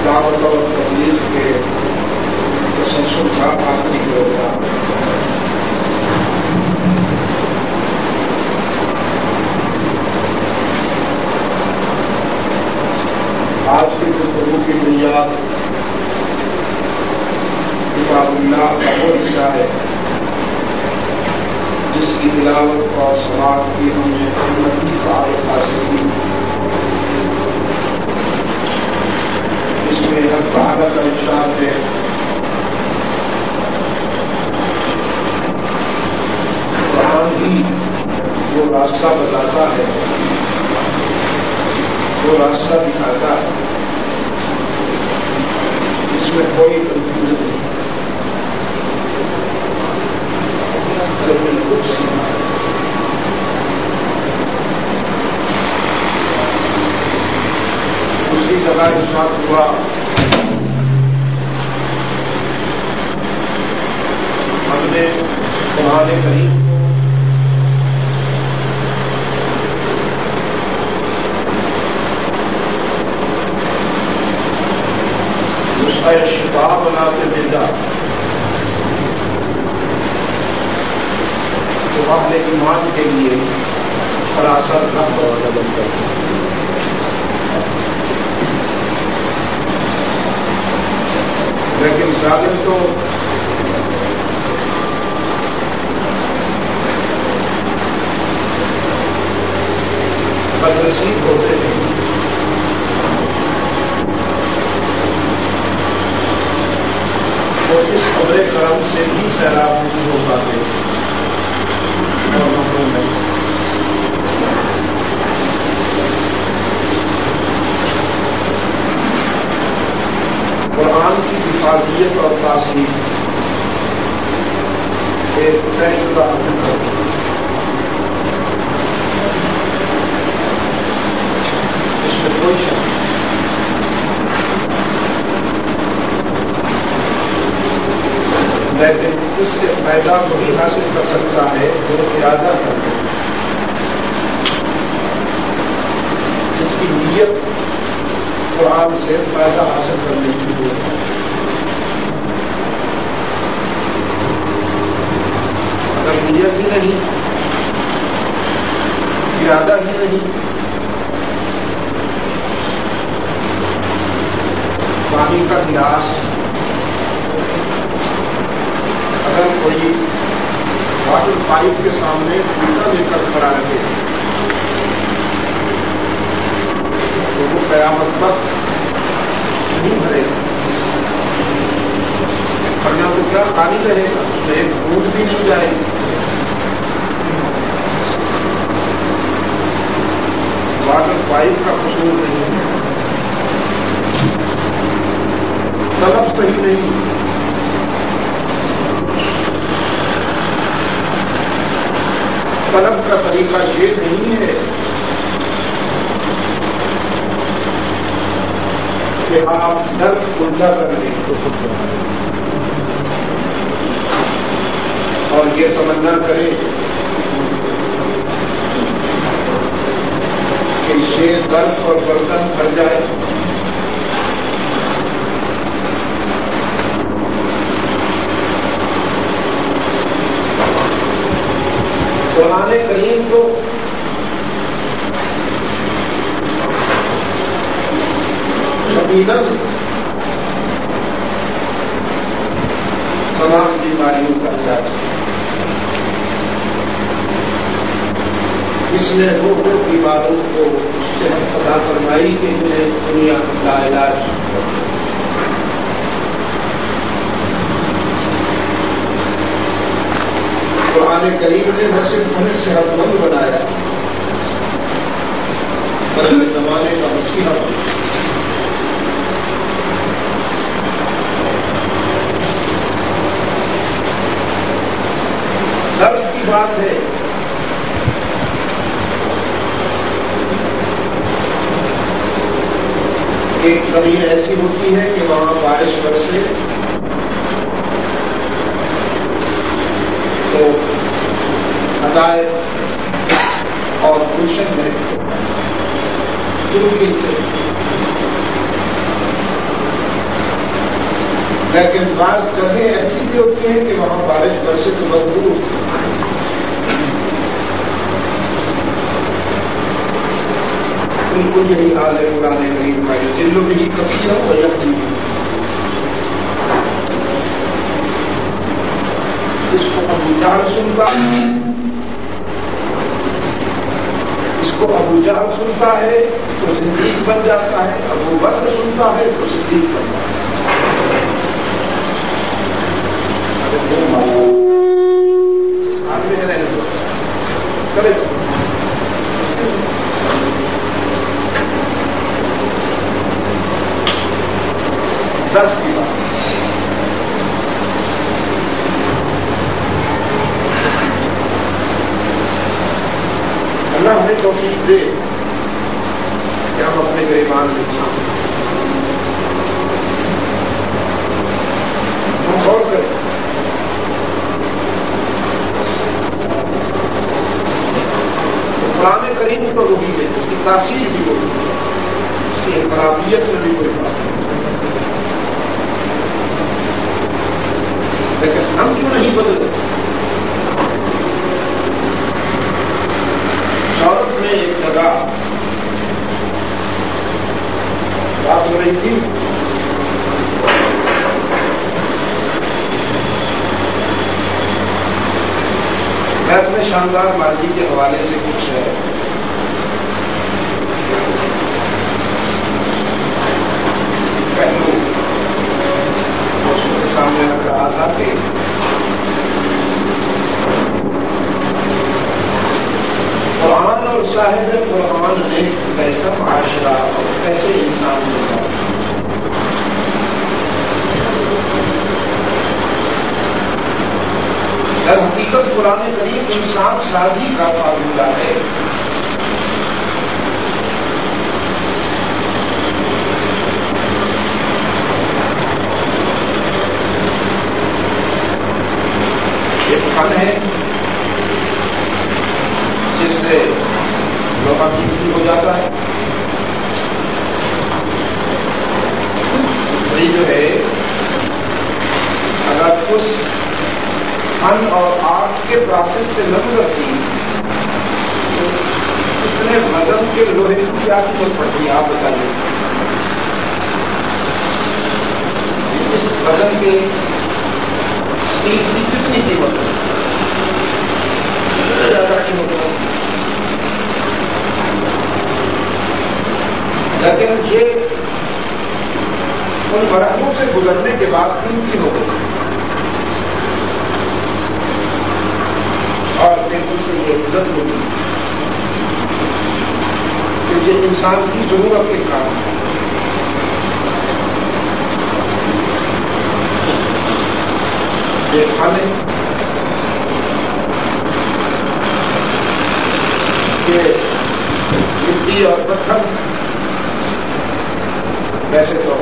دعوت اور اللہ کا وہ حصہ ہے جس کی تلاوت اور سماعت کی ہم نے 29 آیت حاصل کی، اس میں حق تعالیٰ کا ارشاد ہے قرآن ہی وہ راستہ بتاتا ہے، وہ راستہ دکھاتا ہے، اس میں کوئی کنفیوژن نہیں۔ دوسری جگہ ارشاد ہوا ہم نے قرآن کریم کو نسخہ شفا بنا کے بھیجا تو اہل ایمان کے لیے سراسر رحمت اور مدد کرتا ہے۔ لیکن ظالم تو بدنصیب ہوتے ہیں، اور اس قبر کرم سے بھی سیراب نہیں ہو پاتے اور محروم نہیں۔ قرآن کی افادیت اور تاثیر ایک طے شدہ حقیقت ہے، اس میں کوئی شک نہیں۔ لیکن اس سے فائدہ وہی حاصل کر سکتا ہے جو ارادہ کرتا ہے، جس کی نیت قرآن سے فائدہ حاصل کرنے کی ہو۔ اگر نیت ہی نہیں، ارادہ ہی نہیں، پانی کا گلاس اگر کوئی واٹر پائپ کے سامنے الٹا لے کر کھڑا رہے تو وہ قیامت تک نہیں بھرے گا، بھرنا تو کیا خالی رہے گا، تو ایک بوند بھی نہیں جائے گی۔ واٹر پائپ کا قصور نہیں ہے، طلب صحیح نہیں، طلب کا طریقہ یہ نہیں ہے کہ آپ درد الجھا کر لیں اور یہ تمنا کریں کہ یہ درد اور برتن بھر جائے۔ قرآن کریم کو یقیناً تمام بیماریوں کا علاج ہے، اس نے وہ بیماروں کو صحت عطا فرمائی کہ انہیں دنیا کا علاج قرآن کریم نے نہ صرف ہمیں صحت مند بنایا بلکہ زمانے کا مسیحا بنایا۔ سرد کی بات ہے، ایک زمین ایسی ہوتی ہے کہ وہاں بارش برسے تو ہدایت اور گلشن میں ضروری ہے، لیکن بعض جگہیں ایسی بھی ہوتی ہیں کہ وہاں بارش برسے تو مضبوط، بالکل یہی حال ہے قرآن کریم کا، جو دلوں میں ہی کثیر ہو یا جہل سنتا ہے، اس کو ابو جہل سنتا ہے تو زندگی بن جاتا ہے، ابو بکر سنتا ہے تو صدیق بن جاتا ہے۔ کرے درس کی بات اللہ ہمیں توفیق دے کہ ہم اپنے گریبان میں ہم غور کریں۔ قرآن کریم تو وہی ہے، اس کی تاثیر بھی وہی ہے، اس کی انفرادیت میں بھی کوئی بات نہیں، لیکن ہم کیوں نہیں بدلے؟ شہرت میں ایک جگہ بات ہو رہی تھی، میں اپنے شاندار ماضی کے حوالے سے کچھ پہلو اس کے سامنے رکھ رہا تھا کہ قرآن اور صاحب قرآن نے کیسا معاشرہ اور کیسے انسان بنا۔ در حقیقت قرآن کریم انسان سازی کا فارمولہ ہے۔ ایک فن ہے جس سے لوہا قیمتی ہو جاتا ہے، یہ جو ہے اگر اس فن اور آرٹ کے پروسیس سے نہ گزرتی تو اتنے وزن کے لوہے کی کیا قیمت پڑتی ہے آپ بتائیے۔ اس وزن کے اسٹیل کی کتنی قیمت ہے؟ زیادہ قیمت ہے، لیکن یہ ان مرحلوں سے گزرنے کے بعد قیمتی ہو گئی اور بالکل سے یہ عزت ہوگی کہ یہ انسان کی ضرورت کے کام ہے۔ یہ فن ہے کہ مٹی اور پتھر ویسے تو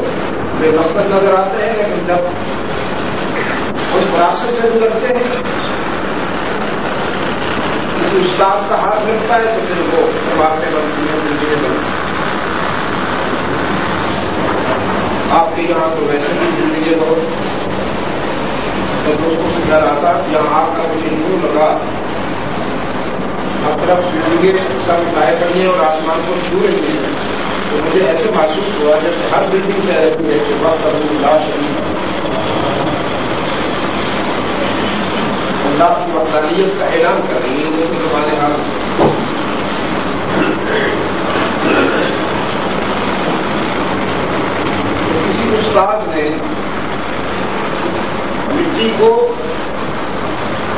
بے مقصد نظر آتے ہیں، لیکن جب اس پروسیس سے گزرتے ہیں، کسی استاد کا ہاتھ لگتا ہے تو پھر وہ باتیں بنتی ہیں، زندگی بنتی ہیں۔ آپ کے یہاں تو ویسے بھی زندگی بہت دوستوں سے گھر آتا، یہاں آ کر مجھے یوں لگا ہر طرف زندگی سب اٹھائے کریے اور آسمان کو چھو رہی ہے، تو مجھے ایسے محسوس ہوا جیسے ہر بلڈنگ کہہ رہی ہے کہ وقت ابو اللہ شریف اللہ کی وحدانیت کا اعلان کر رہی ہے، جیسے زمانے حال سے۔ کسی استاد نے مٹی کو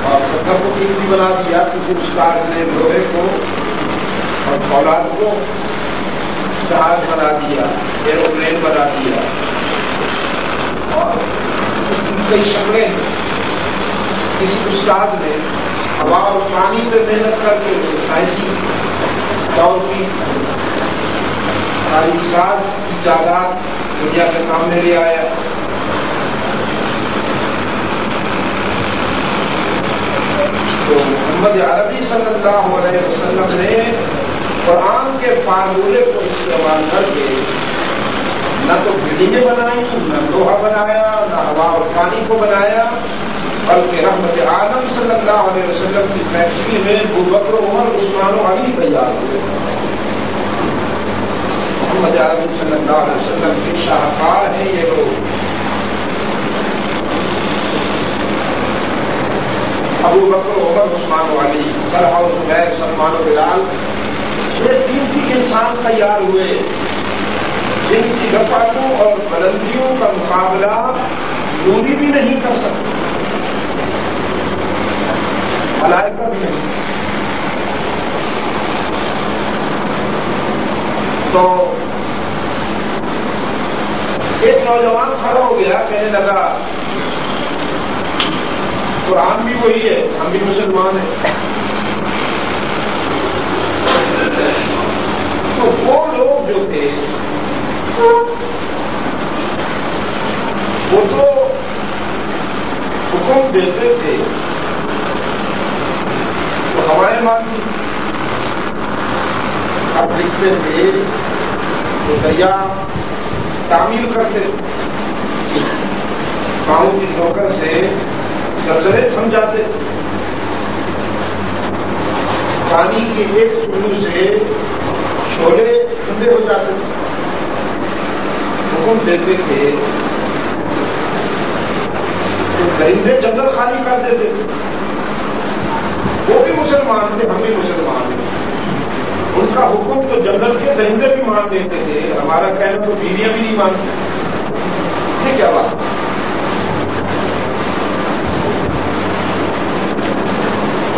اور پتھر کو قیمتی بنا دیا، کسی استاد نے لوہے کو اور فولاد کو جہاز بنا دیا، ایروپلین بنا دیا، اور کئی شکلیں ہیں۔ کسی استاد نے ہوا اور پانی پہ محنت کر کے اسے سائنسی دور کی تاریخ ساز ایجادات دنیا کے سامنے لے آیا۔ تو محمد عربی صلی اللہ علیہ وسلم نے قرآن کے فارمولے کو استعمال کر کے نہ تو بلڈنگیں بنائی، نہ لوہا بنایا، نہ ہوا اور پانی کو بنایا، بلکہ رحمت عالم صلی اللہ علیہ وسلم کی فیکٹری میں ابو بکر عمر عثمان و علی تیار ہوئے۔ محمد عربی صلی اللہ علیہ وسلم کے شاہکار ہیں یہ لوگ۔ ابو بکر عمر عثمان و علی طلحہ و زبیر سلمان و بلال یہ 3 انسان تیار ہوئے جن کی رفعتوں اور بلندیوں کا مقابلہ نوری بھی نہیں کر سکتے، ملائکہ بھی نہیں۔ تو ایک نوجوان کھڑا ہو گیا، کہنے لگا قرآن بھی وہی ہے، ہم بھی مسلمان ہیں۔ تو وہ لوگ جو تھے وہ تو حکم دیتے تھے تو ہوائیں مانتی، اب لکھتے تھے تو دریا تعمیر کرتے، پاؤں کی ٹھوکر سے زلزلے تھم جاتے، پانی کے ایک چلو سے شعلے ٹھنڈے ہو جاتے، حکم دیتے تھے تو درندے جنگل خالی کر دیتے تھے۔ وہ بھی مسلمان تھے، ہم بھی مسلمان ہیں، ان کا حکم تو جنگل کے درندے بھی مان دیتے تھے، ہمارا کہنا تو بیویاں بھی نہیں مانتی۔ یہ کیا بات؟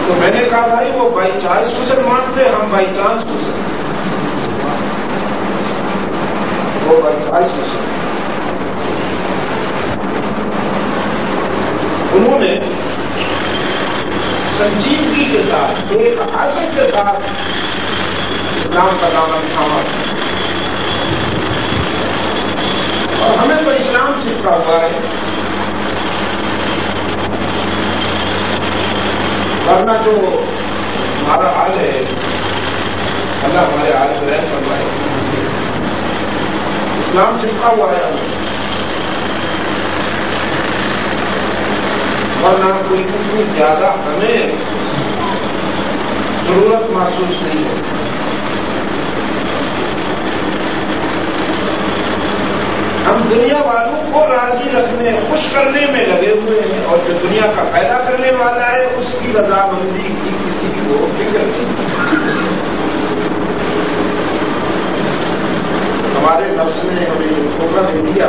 تو میں نے کہا بھائی وہ بائی چانس مسلمان تھے، ہم بائی چانس مسلمان، وہ بائی چانس مسلمان۔ انہوں نے سنجیدگی کے ساتھ، ایک عزم کے ساتھ اسلام کا دامن تھاما، اور ہمیں تو اسلام چپکا ہوا ہے، ورنہ جو ہمارا حال ہے اللہ ہمارے حال کو رحم فرمائے، اسلام چپکا ہوا ہے ہمیں، ورنہ کوئی اتنی زیادہ ہمیں ضرورت محسوس نہیں ہے۔ ہم دنیا والوں کو راضی رکھنے، خوش کرنے میں لگے ہوئے ہیں، اور جو دنیا کا پیدا کرنے والا ہے اس کی رضامندی کی کسی کو فکر نہیں۔ ہمارے نفس نے ہمیں یہ دھوکہ دے دیا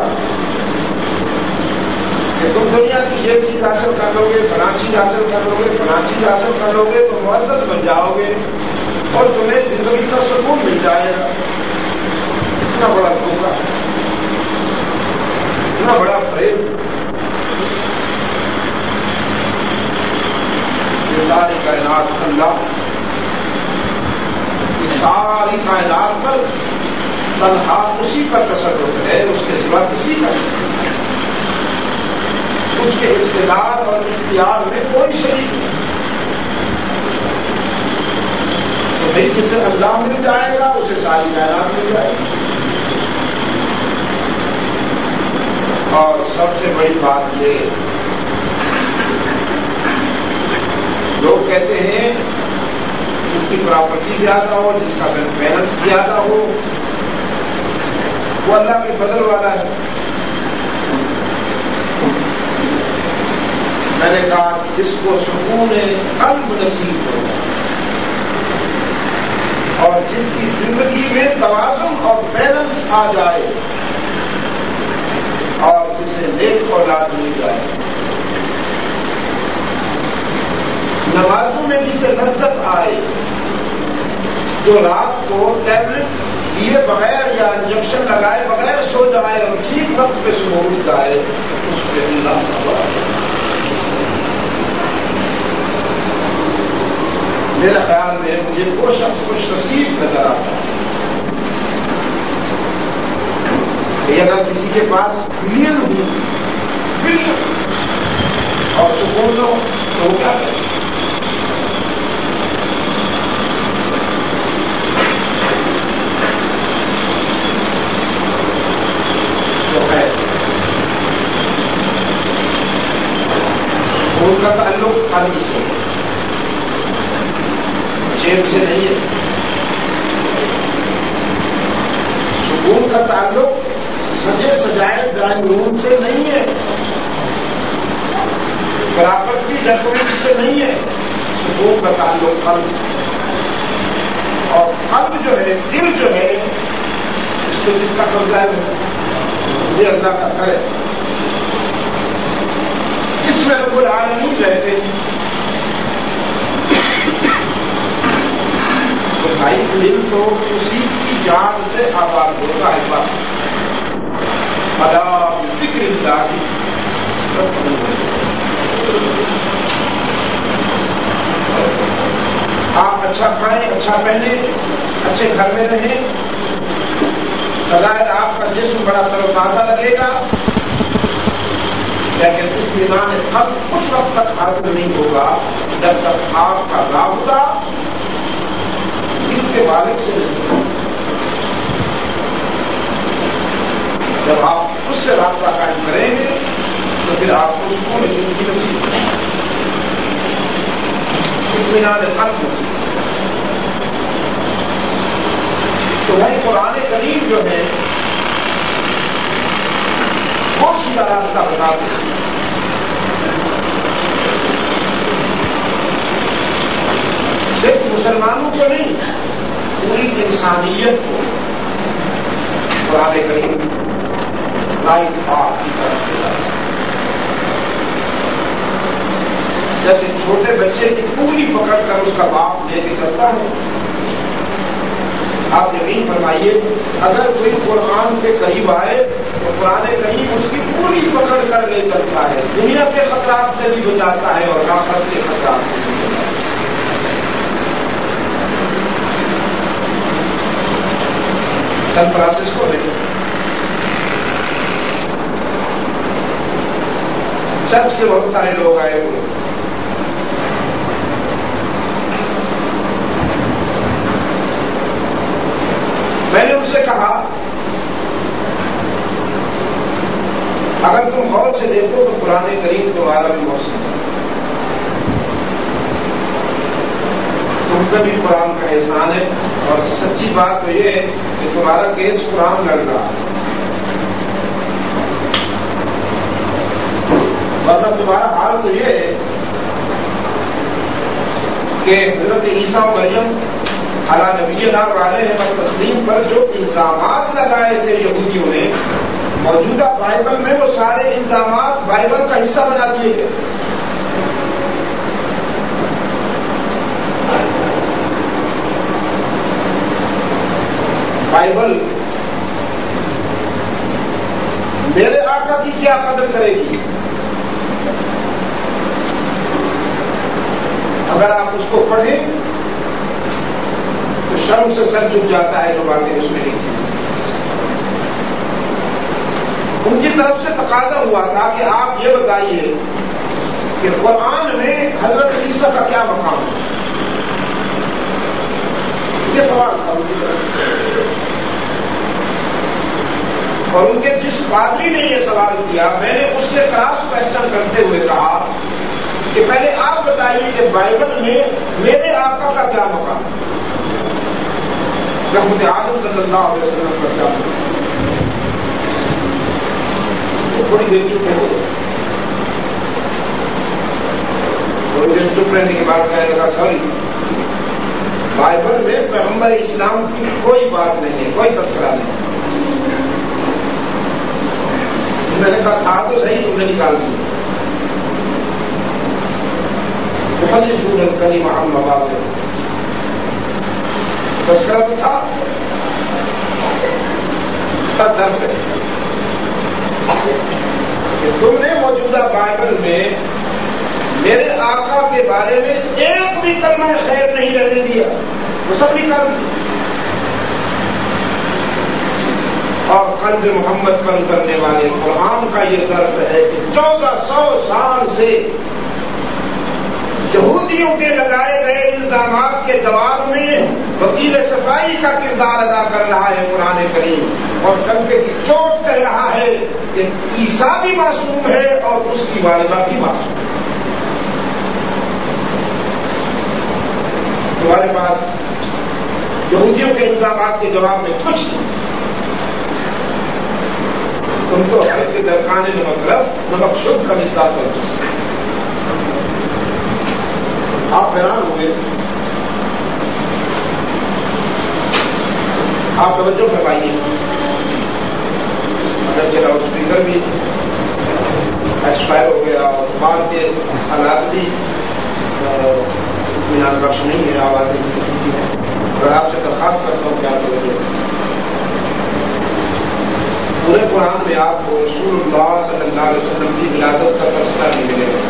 کہ تم دنیا کی یہ چیز حاصل کر لو گے، فلاں چیز حاصل کر لو گے، فلاں چیز حاصل کر لو گے تو معزز بن جاؤ گے اور تمہیں زندگی کا سکون مل جائے گا۔ اتنا بڑا دھوکہ، اتنا بڑا فریب۔ یہ ساری کائنات اللہ، اس ساری کائنات پر تنہا اسی کا تصرف ہے، اس کے سوا کسی کا نہیں، اس کے اقتدار اور اختیار میں کوئی شریک نہیں۔ تو بھائی جسے اللہ مل جائے گا اسے ساری کائنات مل جائے گی۔ اور سب سے بڑی بات یہ، لوگ کہتے ہیں جس کی پراپرٹی زیادہ ہو، جس کا بینک بیلنس زیادہ ہو، وہ اللہ کے فضل والا ہے۔ میں نے کہا جس کو سکون قلب نصیب ہو اور جس کی زندگی میں توازن اور بیلنس آ جائے اور جسے نیک اولاد مل جائے، نمازوں میں جسے لذت آئے، جو رات کو ٹیبلٹ دیے بغیر یا انجیکشن لگائے بغیر سو جائے اور ٹھیک وقت پہ سو جائے، اس پہ اللہ تعالیٰ۔ میرے خیال میں مجھے وہ شخص خوش نصیب نظر آتا ہے کہ اگر کسی کے پاس بلین ہو، بلین اور سکون ہو تو وہ کیا کرے؟ تو ہے ان کا تعلق قلب سے، جیب سے نہیں ہے۔ سکون کا تعلق سجے سجائے ڈرائنگ روم سے نہیں ہے، برابر کی ڈیفینیٹ سے نہیں ہے، سکون کا تعلق قلب، اور قلب جو ہے، دل جو ہے، اس کو جس کا قبضہ ہے یہ اللہ کا کرے، اس میں رب العالمین رہتے ہیں۔ تو بھائی دل تو اسی کی جان سے آباد ہوتا ہے بس۔ الا بذکر اللہ آپ اچھا کھائیں، اچھا پہنیں، اچھے گھر میں رہیں، بظاہر آپ کا جسم بڑا تر و تازہ لگے گا، لیکن اطمینان قلب اس وقت تک حاصل نہیں ہوگا جب تک آپ کا رابطہ دل کے مالک سے نہیں ہوگا۔ جب آپ اس سے رابطہ قائم کریں گے تو پھر آپ کو سکون زندگی نصیب ہوگی، اطمینان قلب نصیب۔ تو وہی قرآن کریم جو ہے وہ سیدھا راستہ بتاتے ہیں۔ صرف مسلمانوں کو نہیں، پوری انسانیت کو قرآن کریم لائٹ پاک کی طرف دیتا ہے۔ جیسے چھوٹے بچے کی پوری پکڑ کر اس کا باپ لے کے چلتا ہے، آپ یقین فرمائیے اگر کوئی قرآن کے قریب آئے تو قرآن کریم اس کی پوری پکڑ کر لے چلتا ہے، دنیا کے خطرات سے بھی بچاتا ہے اور آخرت کے خطرات سے بھی بچاتا ہے۔ سن فرانسسکو میں چرچ کے بہت سارے لوگ آئے ہوئے، میں نے ان سے کہا اگر تم غور سے دیکھو تو قرآن کریم تمہارا بھی موسم ہے، تم پہ بھی قرآن کا احسان ہے، اور سچی بات تو یہ ہے کہ تمہارا کیس قرآن لڑ رہا ہے، ورنہ تمہارا حال تو یہ ہے کہ حضرت عیسیٰ و مریم علی نبینا علیہ تسلیم پر جو الزامات لگائے تھے یہودیوں نے، موجودہ بائبل میں وہ سارے الزامات بائبل کا حصہ بنا دیے گئے۔ بائبل میرے آقا کی کیا قدر کرے گی؟ اگر آپ اس کو پڑھیں تو شرم سے سر جھک جاتا ہے جو باتیں اس میں لکھی۔ ان کی طرف سے تقاضا ہوا تھا کہ آپ یہ بتائیے کہ قرآن میں حضرت عیسیٰ کا کیا مقام ہے، یہ سوال تھا ان کی طرف سے۔ اور ان کے جس پادری نے یہ سوال کیا، میں نے اس سے کراس کوسچن کرتے ہوئے کہا کہ پہلے آپ بتائیے کہ بائبل میں میرے آقا کا کیا مقام ہے، رحمت عالم صلی اللہ علیہ وسلم کا کیا مقام ہے۔ تھوڑی دیر چپ رہے، تھوڑی دیر چپ رہنے کے بعد کہنے لگا سوری، بائبل میں پیغمبر اسلام کی کوئی بات نہیں ہے، کوئی تذکرہ نہیں۔ میں نے کہا تھا تو صحیح، تم نے نکال دیا۔ محلفون الکلم عن مواضعہ، تذکرہ تو تھا، درد ہے کہ تم نے موجودہ بائبل میں میرے آقا کے بارے میں ایک بھی کلمہ خیر نہیں رہنے دیا، وہ سب نکال دیا۔ اور قلب محمد پر اترنے والے قرآن کا یہ ضرب ہے کہ 1400 سال سے یہودیوں کے لگائے گئے الزامات کے جواب میں وکیل صفائی کا کردار ادا کر رہا ہے قرآن کریم، اور ڈنکے کی چوٹ کہہ رہا ہے کہ عیسیٰ بھی معصوم ہے اور اس کی والدہ بھی معصوم ہے۔ تمہارے پاس یہودیوں کے الزامات کے جواب میں کچھ نہیں، تم تو ہر کے درکان نمک رفت نمک شدھ کا مثال کر چکے۔ آپ حیران ہو گئے. آپ توجہ کروائیے. اگر لاؤڈ اسپیکر بھی ایکسپائر ہو گیا اور باہر کے حالات بھی اطمینان بخش نہیں ہے, آوازیں اس قسم کی ہیں. اگر آپ سے درخواست کرتا ہوں کہ آپ توجہ. پورے قرآن میں آپ کو رسول اللہ صلی اللہ علیہ وسلم کی ولادت کا تذکرہ نہیں ملے گا.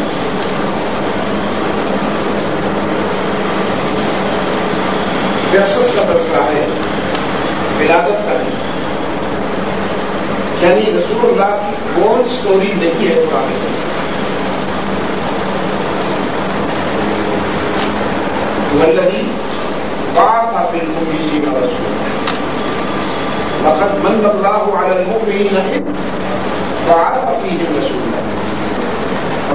بعثت کا تذکرہ ہے, ولادت کا نہیں. یعنی رسول اللہ کی کون سٹوری نہیں ہے قرآن میں. والذی بعث فی الأميين رسولا لقد من الله على المؤمنين إذ بعث فيهم رسولا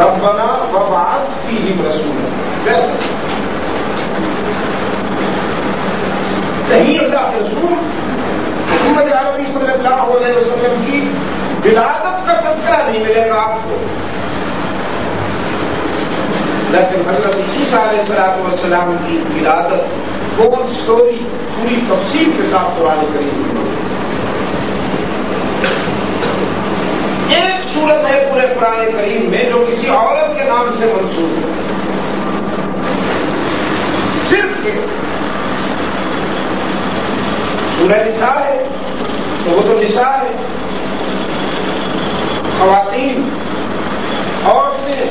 ربنا وبعث فيهم رسولا. بس کہیں اللہ کے رسول محمد عربی صلی اللہ علیہ وسلم کی ولادت کا تذکرہ نہیں ملے گا آپ کو. لیکن حضرت عیسیٰ علیہ السلام کی ولادت کون سٹوری پوری تفصیل کے ساتھ قرآن کریم میں. ایک صورت ہے پورے قرآن کریم میں جو کسی عورت کے نام سے منسوب ہے, صرف ایک. سورہ نساء ہے تو وہ تو نساء ہے, خواتین, عورتیں.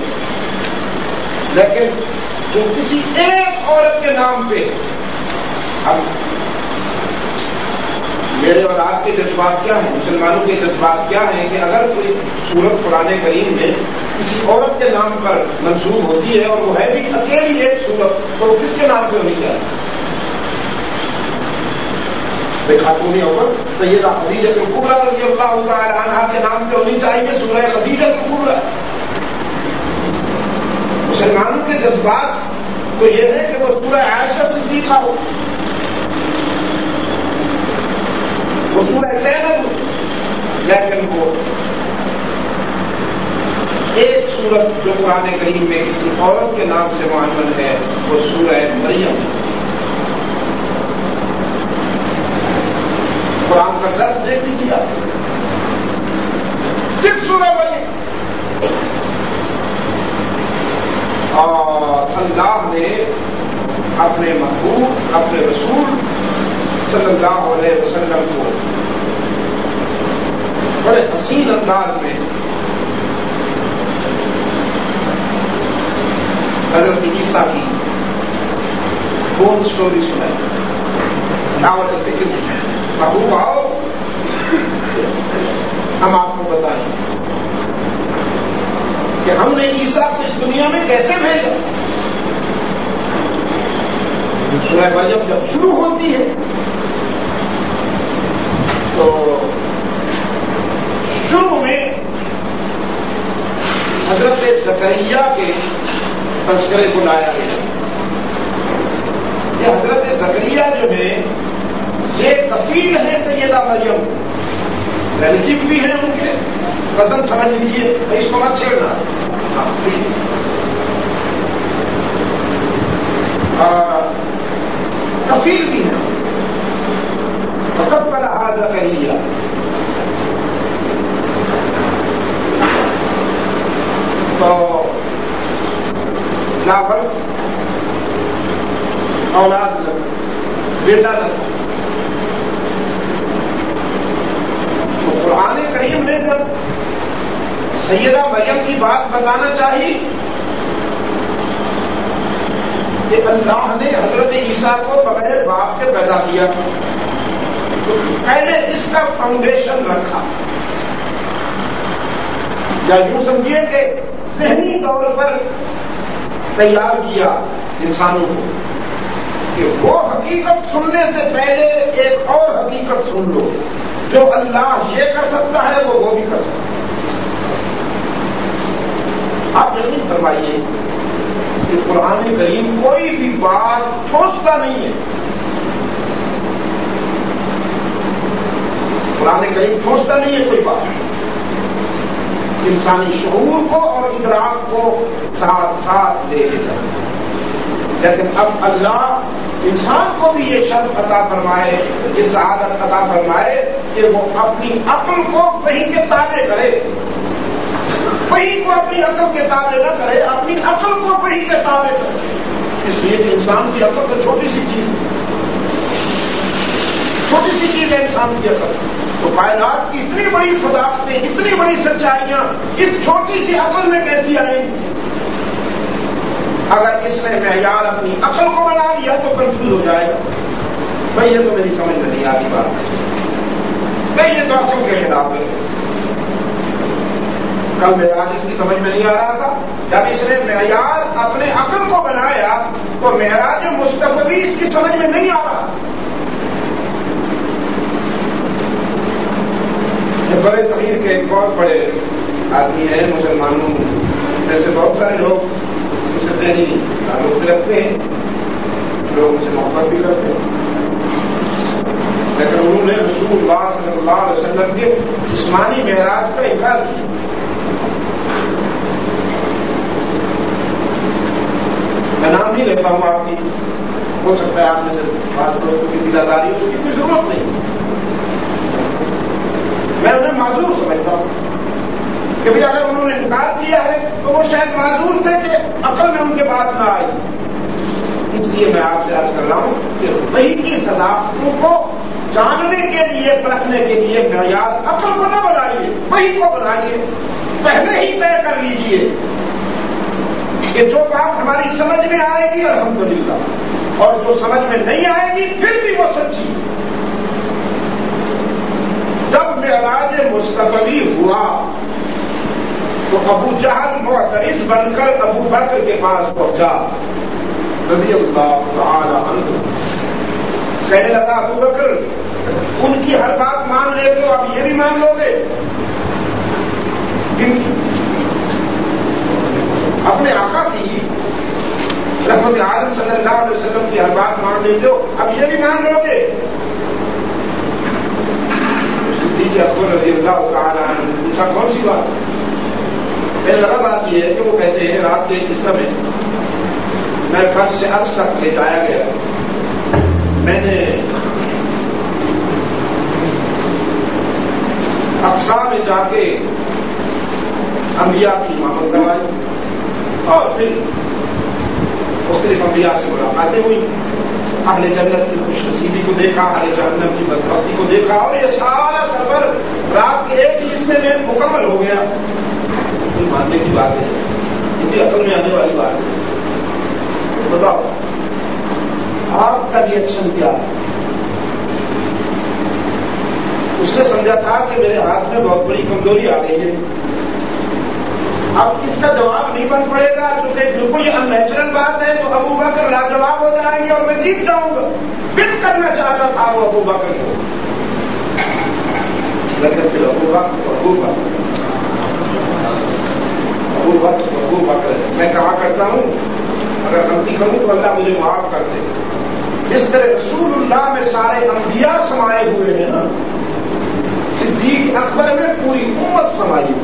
لیکن جو کسی ایک عورت کے نام پہ, اب میرے اور آپ کے جذبات کیا ہیں, مسلمانوں کے جذبات کیا ہیں کہ اگر کوئی سورت قرآن کریم میں کسی عورت کے نام پر منسوب ہوتی ہے اور وہ ہے بھی اکیلی ایک سورت, تو وہ کس کے نام پہ ہونی چاہیے؟ خاتون اول سیدہ خدیجہ الکبریٰ رضی اللہ تعالی عنہا کے نام پہ ہونی چاہیے سورہ خدیجہ الکبریٰ. مسلمانوں کے جذبات تو یہ ہے کہ وہ سورہ عائشہ صدیقہ ہو, وہ سورہ زینب ہو. لیکن وہ ایک سورت جو قرآن کریم میں کسی عورت کے نام سے معامل ہے وہ سورہ مریم. قرآن کا سرد دیکھ لیجیے آپ, صرف سورہ مریم. اور اللہ نے اپنے محبوب, اپنے رسول صلی اللہ علیہ وسلم کو بڑے حسین انداز میں حضرت عیسیٰ کی کون سٹوری سنائی, دعوت فکر کی. محبوب آؤ ہم آپ کو بتائیں کہ ہم نے عیسیٰ کو اس دنیا میں کیسے بھیجا. سورہ مریم جب شروع ہوتی ہے تو شروع میں حضرت زکریا کے تذکرے کو لایا گیا. یہ حضرت زکریا جو ہے یہ کفیل ہے سیدہ مریم, ریلیٹو بھی ہیں ان کے, کزن سمجھ لیجیے, اس کو مت چھیڑنا پلیز. کفیل بھی ہیں, وقت پر احاطہ کر لیا. تو لاول اولاد بیٹا نہ تھا. قرآن کریم نے جب سیدہ مریم کی بات بتانا چاہیے کہ اللہ نے حضرت عیسیٰ کو بغیر باپ کے پیدا کیا, تو پہلے اس کا فاؤنڈیشن رکھا, یا یوں سمجھیے کہ ذہنی طور پر تیار کیا انسانوں کو کہ وہ حقیقت سننے سے پہلے ایک اور حقیقت سن لو, جو اللہ یہ کر سکتا ہے وہ بھی کر سکتا ہے. آپ یقین فرمائیے کہ قرآن کریم کوئی بھی بات ٹھوستا نہیں ہے. قرآن کریم ٹھوستا نہیں ہے کوئی بات. انسانی شعور کو اور ادراک کو ساتھ ساتھ لے کے جائے. لیکن اب اللہ انسان کو بھی یہ شرف عطا فرمائے، یہ سعادت عطا فرمائے کہ وہ اپنی عقل کو وحی کے تابع کرے، وحی کو اپنی عقل کے تابع نہ کرے، اپنی عقل کو وحی کے تابع کرے۔ اس لیے کہ انسان کی عقل تو چھوٹی سی چیز ہے، چھوٹی سی چیز ہے انسان کی عقل، تو کائنات کی اتنی بڑی صداقتیں، اتنی بڑی سچائیاں اس چھوٹی سی عقل میں کیسی آئیں گی؟ اگر اس نے معیار اپنی عقل کو بنا لیا تو کنفیوز ہو جائے گا، بھائی یہ تو میری سمجھ میں نہیں آتی بات، بھائی یہ تو عقل کے خلاف ہے۔ کل معراج اس کی سمجھ میں نہیں آ رہا تھا، جب اس نے معیار اپنے عقل کو بنایا تو معراج مصطفی اس کی سمجھ میں نہیں آ رہا۔ یہ بڑے صغیر کے ایک بہت بڑے آدمی ہیں، مسلمانوں میں سے بہت سارے لوگ اسے ذہنی تعلق بھی رکھتے ہیں، لوگ اسے محبت بھی کرتے ہیں، لیکن انہوں نے رسول اللہ صلی اللہ علیہ وسلم کے جسمانی معراج کا انکار کیا۔ میں نام نہیں لیتا ہوں آپ کی، ہو سکتا ہے آپ میں سے بعض لوگوں کی دلاداری اس کی کوئی ضرورت نہیں، میں انہیں معذور سمجھتا ہوں کہ بھائی اگر انہوں نے انکار کیا ہے تو وہ شاید معذور تھے کہ عقل میں ان کے بات نہ آئی۔ اس لیے میں آپ سے عرض کر رہا ہوں کہ وحی کی صداقتوں کو جاننے کے لیے، پرکھنے کے لیے معیار عقل کو نہ بنائیے، وحی کو بنائیے، پہلے ہی طے کر لیجیے کہ جو بات ہماری سمجھ میں آئے گی الحمدللہ، اور جو سمجھ میں نہیں آئے گی پھر بھی وہ سچی۔ جب معراج مصطفی ہوا تو ابو جہل معترض بن کر ابو بکر کے پاس پہنچا رضی اللہ تعالی عنہ، کہنے لگا ابو بکر ان کی ہر بات مان لیتے ہو، اب یہ بھی مان لو گے؟ اپنے آقا کی رحمت عالم صلی اللہ علیہ وسلم کی ہر بات مان لیتے ہو، اب یہ بھی مان لو گے؟ صدیق اکبر رضی اللہ تعالی عنہ نے پوچھا کون سی بات؟ میرے لگا بات یہ ہے کہ وہ کہتے ہیں رات کے ایک حصہ میں میں فرش سے عرش تک لے جایا گیا، میں نے اقصا میں جا کے انبیاء کی امامت کروائی اور پھر مختلف انبیاء سے ملاقاتیں ہوئی، اہل جنت کی خوش نصیبی کو دیکھا، اہل جہنم کی بدبختی کو دیکھا، اور یہ سارا سفر رات کے ایک حصے میں مکمل ہو گیا۔ کوئی ماننے کی بات ہے، کیونکہ عقل میں آنے والی بات ہے۔ بتاؤ آپ کا ریئیکشن کیا ہے؟ اس نے سمجھا تھا کہ میرے ہاتھ میں بہت بڑی کمزوری آ گئی ہے، اب اس کا جواب نہیں بن پڑے گا، چونکہ بالکل یہ ان نیچرل بات ہے تو ابو بکر لاجواب ہو جائیں گے اور میں جیت جاؤں گا۔ پھر کرنا چاہتا تھا وہ ابو بکر کو، لیکن پھر ابو بکر میں کہا کرتا ہوں اگر غلطی کروں تو اللہ مجھے معاف کر دے۔ اس طرح رسول اللہ میں سارے انبیاء سمائے ہوئے ہیں نا، صدیق اکبر میں پوری امت سمائی ہوئی،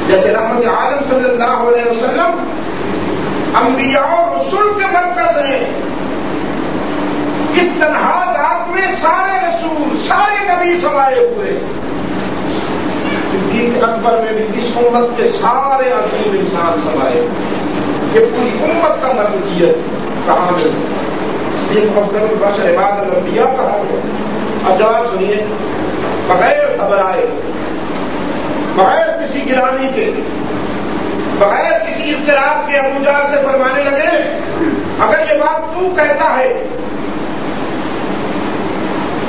جیسے رحمت عالم صلی اللہ علیہ وسلم انبیاء اور رسول کے مرکز ہیں، اس طرح ذات میں سارے رسول، سارے نبی سمائے ہوئے۔ صدیق اکبر میں بھی اس امت کے سارے عظیم انسان سمائے، یہ پوری امت کا مرکزیت کا حامل ہے، اس لیے افضل البشر بعد الانبیاء کہا گیا۔ اب جواب سنیے، بغیر گھبرائے، بغیر کسی گرانی کے، بغیر کسی اضطراب کے ابو جہل سے فرمانے لگے اگر یہ بات تو کہتا ہے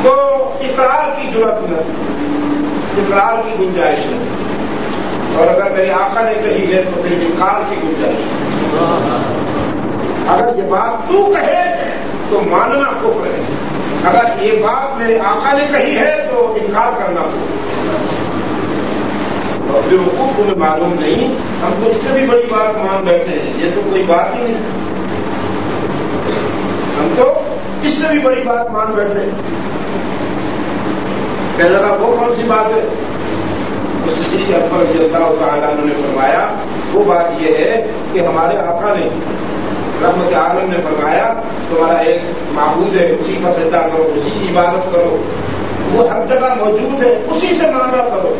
تو اقرار کی ضرورت نہیں، اقرار کی گنجائش نہیں، اور اگر میرے آقا نے کہی ہے تو پھر انکار کی گنجائش نہیں۔ اگر یہ بات تو کہے تو ماننا کفر ہے، اگر یہ بات میرے آقا نے کہی ہے تو انکار کرنا کفر۔ اور بے وقوف تمہیں معلوم نہیں، ہم تو اس سے بھی بڑی بات مان بیٹھے ہیں، یہ تو کوئی بات ہی نہیں، ہم تو اس سے بھی بڑی بات مان بیٹھے۔ کہنے لگا وہ کون سی بات ہے؟ اس صدیق اکبر رضی اللہ تعالیٰ عنہ نے فرمایا وہ بات یہ ہے کہ ہمارے آقا نے رحمت عالم نے فرمایا تمہارا ایک معبود ہے، اسی کا سجدہ کرو، اسی کی عبادت کرو، وہ ہر جگہ موجود ہے، اسی سے مانگا کرو۔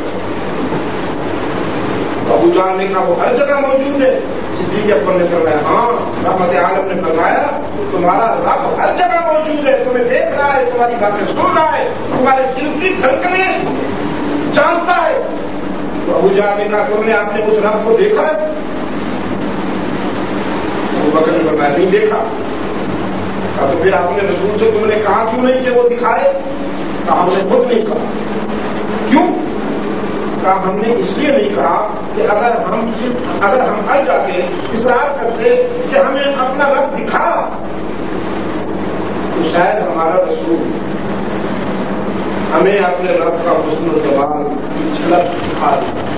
ابو جان نے کہا وہ ہر جگہ موجود ہے۔ صدیق اکبر نے فرمایا ہاں۔ رحمت عالم نے فرمایا تمہارا رب ہر جگہ موجود ہے، تمہیں دیکھ رہا ہے، تمہاری باتیں سن رہا ہے، تمہارے دل کی دھڑکنیں جانتا ہے۔ تو ابو جان نے کہا تم نے آپ نے اس رب کو دیکھا ہے؟ ابو بکر نے فرمایا نہیں دیکھا۔ تو پھر آپ نے رسول سے تم نے کہا کیوں نہیں کہ وہ دکھائے؟ کہا ہم نے خود نہیں کہا۔ کیوں؟ کہا ہم نے اس لیے نہیں کہا کہ اگر ہم ہر جا کے اصرار کرتے کہ ہمیں اپنا رب دکھا تو شاید ہمارا رسول ہمیں اپنے رب کا حسن و جمال کی جھلک دکھا دیتا۔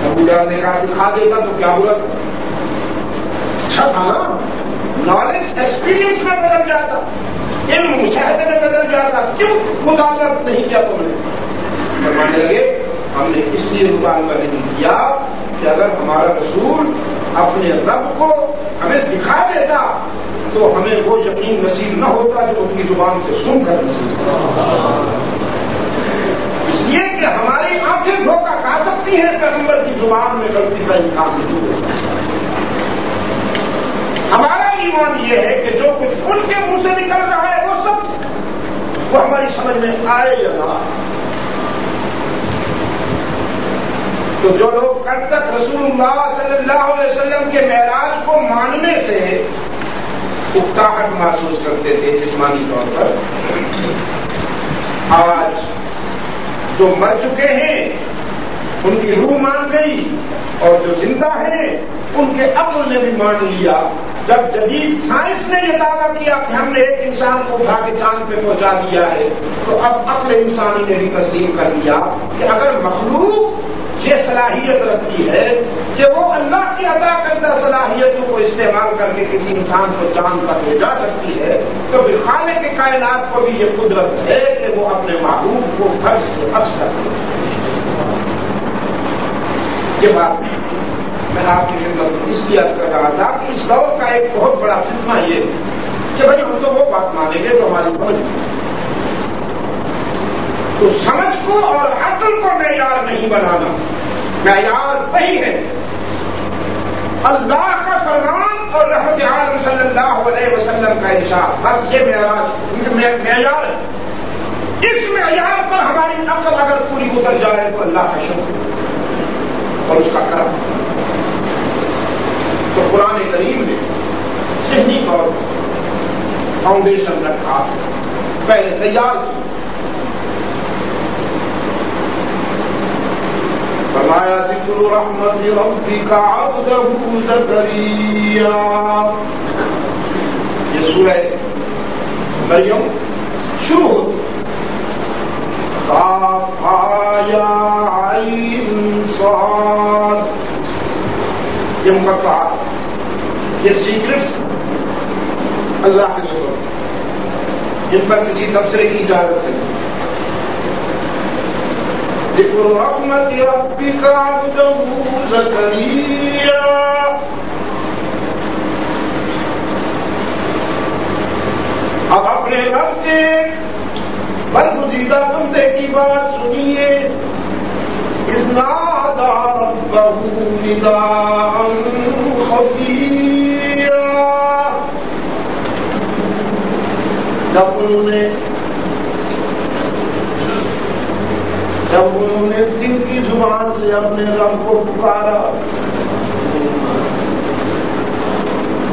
ابو جان نے کہا دکھا دیتا تو کیا ہوا؟ اچھا تھا نا، نالج ایکسپیرئنس میں بدل جاتا، علم مشاہدے میں بدل جاتا، کیوں مطالبہ نہیں کیا تم نے؟ فرمانے لگے ہم نے اس لیے مطالبہ نہیں کیا کہ اگر ہمارا رسول اپنے رب کو ہمیں دکھا دیتا تو ہمیں وہ یقین نصیب نہ ہوتا جو ان کی زبان سے سن کر نصیب ہوتا۔ اس لیے کہ ہماری آنکھیں دھوکہ کھا سکتی ہیں، پیغمبر کی زبان میں غلطی کا امکان نہیں ہوتا۔ ہمارا ایمان یہ ہے کہ جو کچھ ان کے منہ سے نکل رہا ہے وہ سب وہ ہماری سمجھ میں آئے یا نہ آئے۔ تو جو لوگ کل تک رسول اللہ صلی اللہ علیہ وسلم کے معراج کو ماننے سے اکتاہٹ محسوس کرتے تھے جسمانی طور پر، آج جو مر چکے ہیں ان کی روح مان گئی اور جو زندہ ہیں ان کے عقل نے بھی مان لیا۔ جب جدید سائنس نے یہ دعویٰ کیا کہ ہم نے ایک انسان کو اٹھا کے چاند پہ پہنچا دیا ہے تو اب عقل انسانی نے بھی تسلیم کر لیا کہ اگر مخلوق یہ صلاحیت رکھتی ہے کہ وہ اللہ کی عطا کردہ صلاحیتوں کو استعمال کر کے کسی انسان کو چاند تک لے جا سکتی ہے تو پھر خالق کے کائنات کو بھی یہ قدرت ہے کہ وہ اپنے محبوب کو فرض سے فرض کر دے۔ یہ بات میں آپ کی خدمت میں اس لیے عرض کر رہا تھا کہ اس دور کا ایک بہت بڑا فتنہ یہ کہ بھائی ہم تو وہ بات مانیں گے تو ہماری سمجھ تو سمجھ کو اور عقل کو معیار نہیں بنانا، معیار وہی ہے اللہ کا فرمان اور رحمت عالم صلی اللہ علیہ وسلم کا ارشاد، بس یہ معیار ہے۔ اس معیار پر ہماری عقل اگر پوری اتر جائے تو اللہ کا شکر اور اس کا کرم۔ تو قرآن کریم نے ذہنی طور پر فاؤنڈیشن رکھا، پہلے تیار کی، فرمایا ذکر رحمت ربک عبدہ زکریا۔ یہ سورہ مریم شروع ہوتی قاف یا عین صاد، یہ مقطعات، یہ سیکرٹس اللہ کے شکر جن پر کسی تبصرے کی اجازت نہیں۔ ذکر رحمت ربک عبدہ زکریا، اب اپنے رب کے برگزیدہ بندے کی بات سنیے۔ اذ نادى ربه نداء خفيا، جب انہوں نے دل کی زبان سے اپنے رب کو پکارا،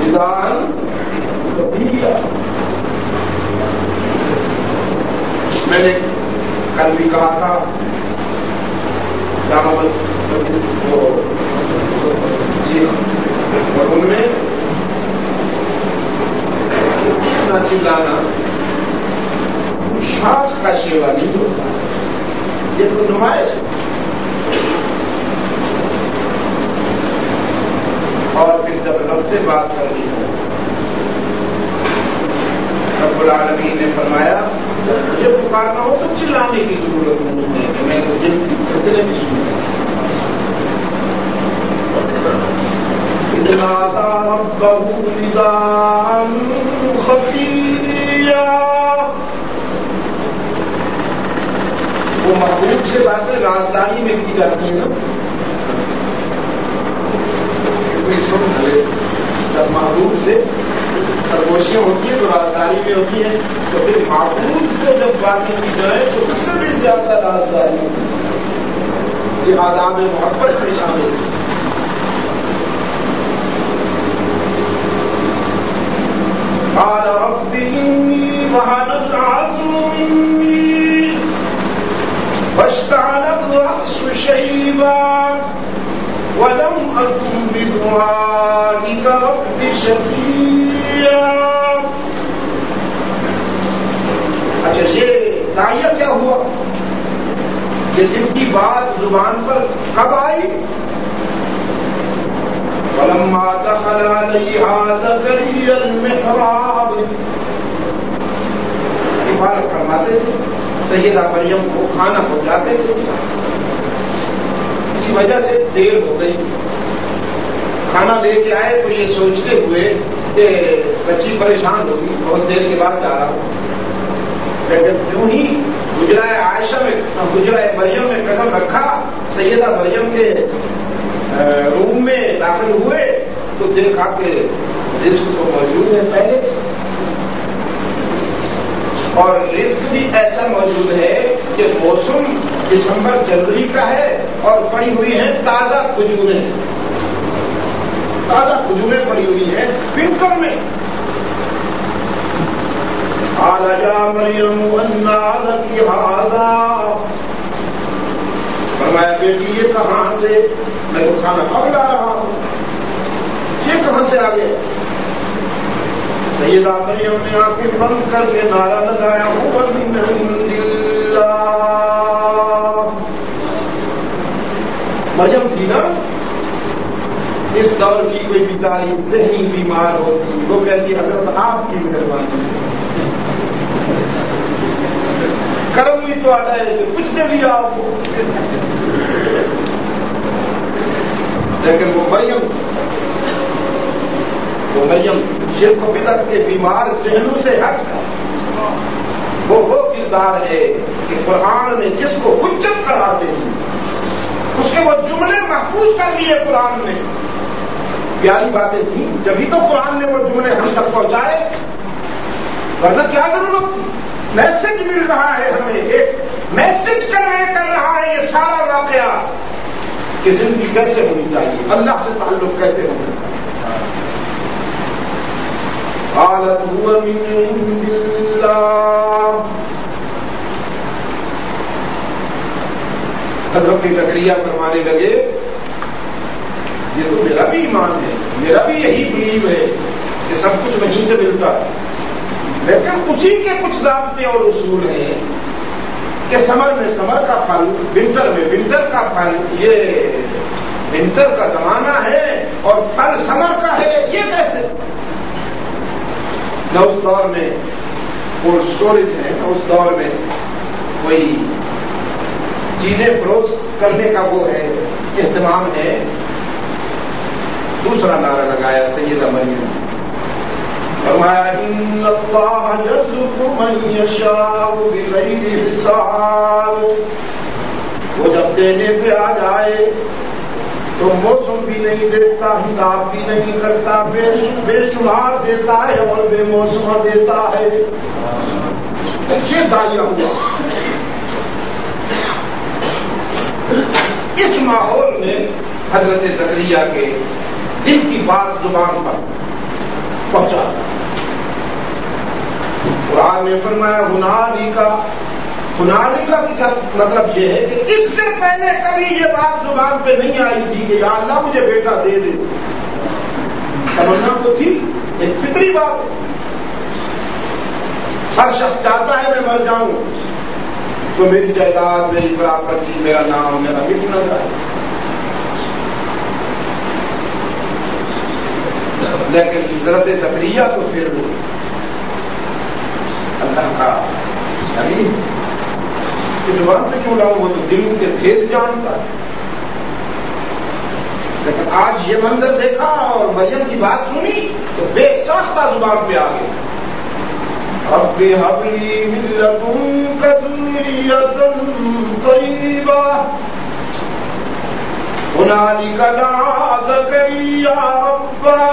نداء خفيا۔ میں نے کل بھی کہا تھا جی ہاں، اور ان میں اتنا چلانا شاخ کا شیوا نہیں ہوتا، یہ تو نمائش ہے۔ اور پھر جب رب سے بات کرنی ہے، رب العالمین نے فرمایا مجھے پکارنا ہو تو چلانے کی ضرورت نہیں ہے کہ میں تو سے باتیں رازداری میں کی جاتی ہیں نا، کوئی سن لے جب محبوب سے سرگوشیاں ہوتی ہیں تو رازداری میں ہوتی ہیں، تو پھر محبوب سے جب باتیں کی جائیں تو اس سے بھی زیادہ رازداری ہوتی ہے، یہ آداب محبت میں شامل ہے۔ قال رب إني وهن العظم مني واشتعل الرأس شيبا ولم أكن بدعائك رب شقيا۔ اچھا یہ داعیہ کیا ہوا؟ یہ دن کی بات زبان پر کب آئی؟ فلما دخل عليها زكريا المحراب، عبادت فرماتے تھے، سیدہ مریم کو کھانا پہنچاتے تھے، اسی وجہ سے دیر ہو گئی۔ کھانا لے کے آئے تو یہ سوچتے ہوئے کہ بچی پریشان ہوگی، بہت دیر کے بعد جا رہا ہوں، لیکن جو ہی حجرہ عائشہ میں حجرہ مریم میں قدم رکھا، سیدہ مریم کے روم میں داخل ہوئے تو دیکھا کہ رزق تو موجود ہے پہلے سے، اور رزق بھی ایسا موجود ہے کہ موسم دسمبر جنوری کا ہے اور پڑی ہوئی ہیں تازہ کھجوریں، تازہ کھجوریں پڑی ہوئی ہیں ونٹر میں۔ قال یا مریم انا لک ھذا، فرمایا بیٹی یہ کہاں سے؟ میں تو کھانا اب لا رہا ہوں، یہ کہاں سے آ گیا؟ سیدہ مریم نے آنکھیں بند کر کے نعرہ لگایا ہوا من عند اللہ۔ مریم تھی نا اس دور کی کوئی بیچاری ذہنی بیمار ہوتی، وہ کہتی حضرت آپ کی مہربانی کرم بھی تو آتا ہے کہ کچھ دے دیا آپ کو، لیکن وہ مریم شرک و بدعت کے بیمار ذہنوں سے ہٹ کر وہ کردار ہے کہ قرآن نے جس کو حجت قرار دے دی، اس کے وہ جملے محفوظ کر لیے قرآن نے۔ پیاری باتیں تھیں، جبھی تو قرآن نے وہ جملے ہم تک پہنچائے، ورنہ کیا ضرورت تھی؟ میسج مل رہا ہے ہمیں، ایک میسج کنوے کر رہا ہے یہ سارا واقعہ کہ زندگی کیسے ہونی چاہیے، اللہ سے تعلق کیسے ہونا چاہیے۔ قالت هو من عند اللہ، حضرت زکریا فرمانے لگے یہ تو میرا بھی ایمان ہے، میرا بھی یہی بلیو ہے کہ سب کچھ وہیں سے ملتا ہے، لیکن اسی کے کچھ ضابطے اور اصول ہیں کہ سمر میں سمر کا پھل، ونٹر میں ونٹر کا پھل، یہ ونٹر کا زمانہ ہے اور پھل سمر کا ہے، یہ کیسے؟ نہ اس دور میں کولڈ اسٹوریج ہے، نہ اس دور میں کوئی چیزیں فروخت کرنے کا وہ ہے اہتمام ہے۔ دوسرا نعرہ لگایا سیدہ مریم، فرمایا ان اللہ یرزق من یشاء بغیر حساب، وہ جب دینے پہ آ جائے تو موسم بھی نہیں دیتا، حساب بھی نہیں کرتا، بے شمار دیتا ہے اور بے موسم دیتا ہے۔ یہ داعیہ ہوا۔ اس ماحول میں حضرت زکریا کے دل کی بات زبان پر پہنچا۔ قرآن نے فرمایا ہنالکا کا مطلب یہ ہے کہ اس سے پہلے کبھی یہ بات زبان پہ نہیں آئی تھی کہ یا اللہ مجھے بیٹا دے دے، تمنا تو تھی، ایک فطری بات ہے، ہر شخص چاہتا ہے میں مر جاؤں تو میری جائیداد، میری پراپرٹی، میرا نام، میرا مٹ نہ جائے، لیکن حضرت زکریا تو پھر اللہ کا نبی زبان سے کیوں لاؤں، وہ تو دل کے بھید جانتا ہے۔ لیکن آج یہ منظر دیکھا اور مریم کی بات سنی تو بے ساختہ زبان پہ آ گئی۔ رب هب لي من لدنك ذرية طيبة هنالك دعا زكريا ربه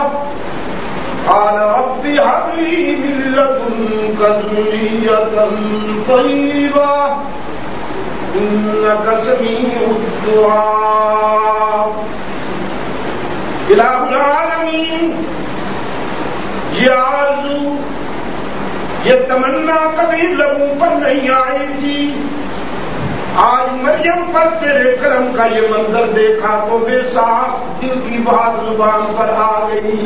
قال رب هب لي من لدنك ذرية طيبة إنك سميع الدعاء. الہ العالمین، یہ آرزو، یہ تمنا کبھی لبوں پر نہیں آئی تھی. آج مریم پر تیرے کرم کا یہ منظر دیکھا تو بے ساخ دل کی بات زبان پر آ گئی.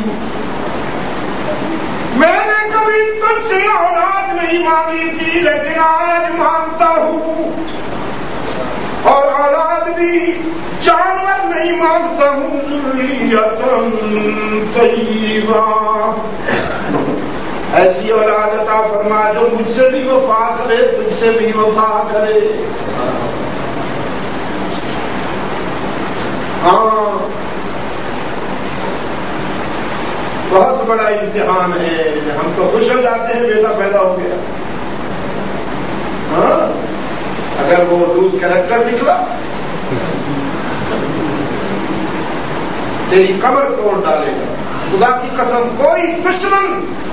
میں نے کبھی تجھ سے اولاد نہیں مانگی تھی، لیکن آج مانگتا ہوں. اور اولاد بھی جانور نہیں مانگتا ہوں، ذریۃ طیبہ. ایسی اولاد عطا فرما جو مجھ سے بھی وفا کرے، تجھ سے بھی وفا کرے. ہاں، بہت بڑا امتحان ہے. ہم تو خوش ہو جاتے ہیں بیٹا پیدا ہو گیا. ہاں، اگر وہ لوز کریکٹر نکلا تیری کمر توڑ ڈالے گا. خدا کی قسم کوئی دشمن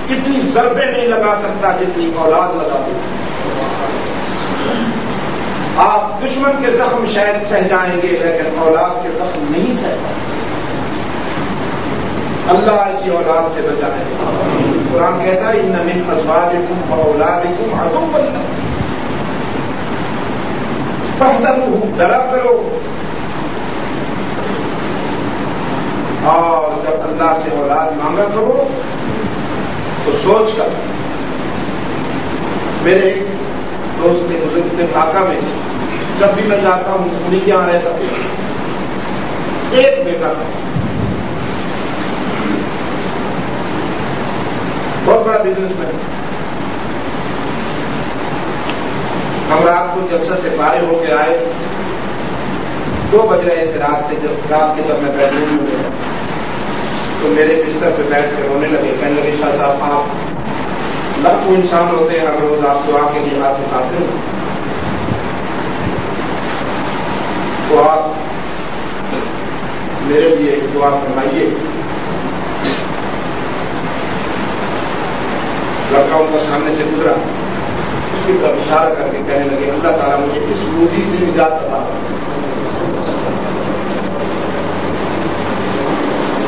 اتنی ضربیں نہیں لگا سکتا جتنی اولاد لگا دیتی. آپ دشمن کے زخم شاید سہ جائیں گے لیکن اولاد کے زخم نہیں سہ پائیں. اللہ ایسی اولاد سے بچائے. قرآن کہتا ہے ان من ازواجکم واولادکم عدوا لکم فاحذروہ، ڈرا کرو. اور جب اللہ سے اولاد مانگا کرو تو سوچ کر. میرے ایک دوست نے بزرگ تھے ڈھاکہ میں، جب بھی میں جاتا ہوں انہیں کے یہاں رہتا ہوں. ایک بیٹا تھا، بہت بڑا بزنس مین. ہم رات کو جلسہ سے فارغ ہو کے آئے، 2 بج رہے تھے رات کے. جب میں بیڈ روم میں گیا تو میرے بستر پہ بیٹھ کے رونے لگے. کہنے لگے شاہ صاحب آپ لاکھوں انسان ہوتے ہیں، ہر روز آپ دعا کے لیے ہاتھ اٹھاتے ہیں، تو آپ میرے لیے ایک دعا فرمائیے. لڑکا ان کا سامنے سے گزرا، اس کی طرف اشارہ کر کے کہنے لگے اللہ تعالیٰ مجھے اس روزی سے نجات عطا فرمائے.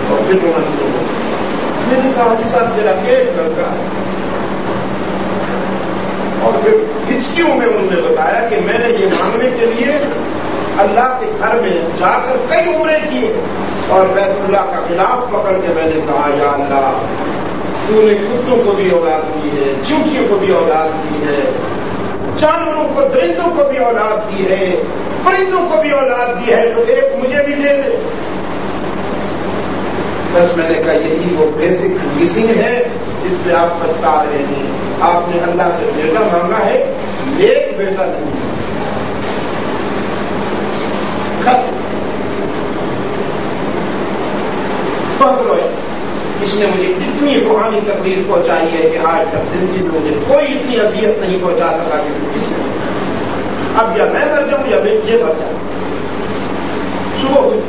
اور پھر میں نے کہا کہ صاحب میرا ایک لڑکا ہے. اور پھر ہچکیوں میں انہوں نے بتایا کہ میں نے یہ مانگنے کے لیے اللہ کے گھر میں جا کر کئی عمریں کی اور بیت اللہ کا خلاف پکڑ کے میں نے کہا یا اللہ تو نے کتوں کو بھی اولاد دی ہے، چونٹیوں کو بھی اولاد دی ہے، جانوروں کو، درندوں کو بھی اولاد دی ہے، پرندوں کو بھی اولاد دی ہے، تو ایک مجھے بھی دے دے. بس میں نے کہا یہی وہ بیسک مسنگ ہے، اس پہ آپ پچھتا رہے ہیں. آپ نے اللہ سے بیٹا مانگا ہے، ایک بیٹا نہیں. بہت رویا. اس نے مجھے اتنی روحانی تکلیف پہنچائی ہے کہ آج تک زندگی میں مجھے کوئی اتنی اذیت نہیں پہنچا سکا کہ اس نے. اب یا میں مر جاؤں یا یہ مر جاؤں. صبح ہوئی،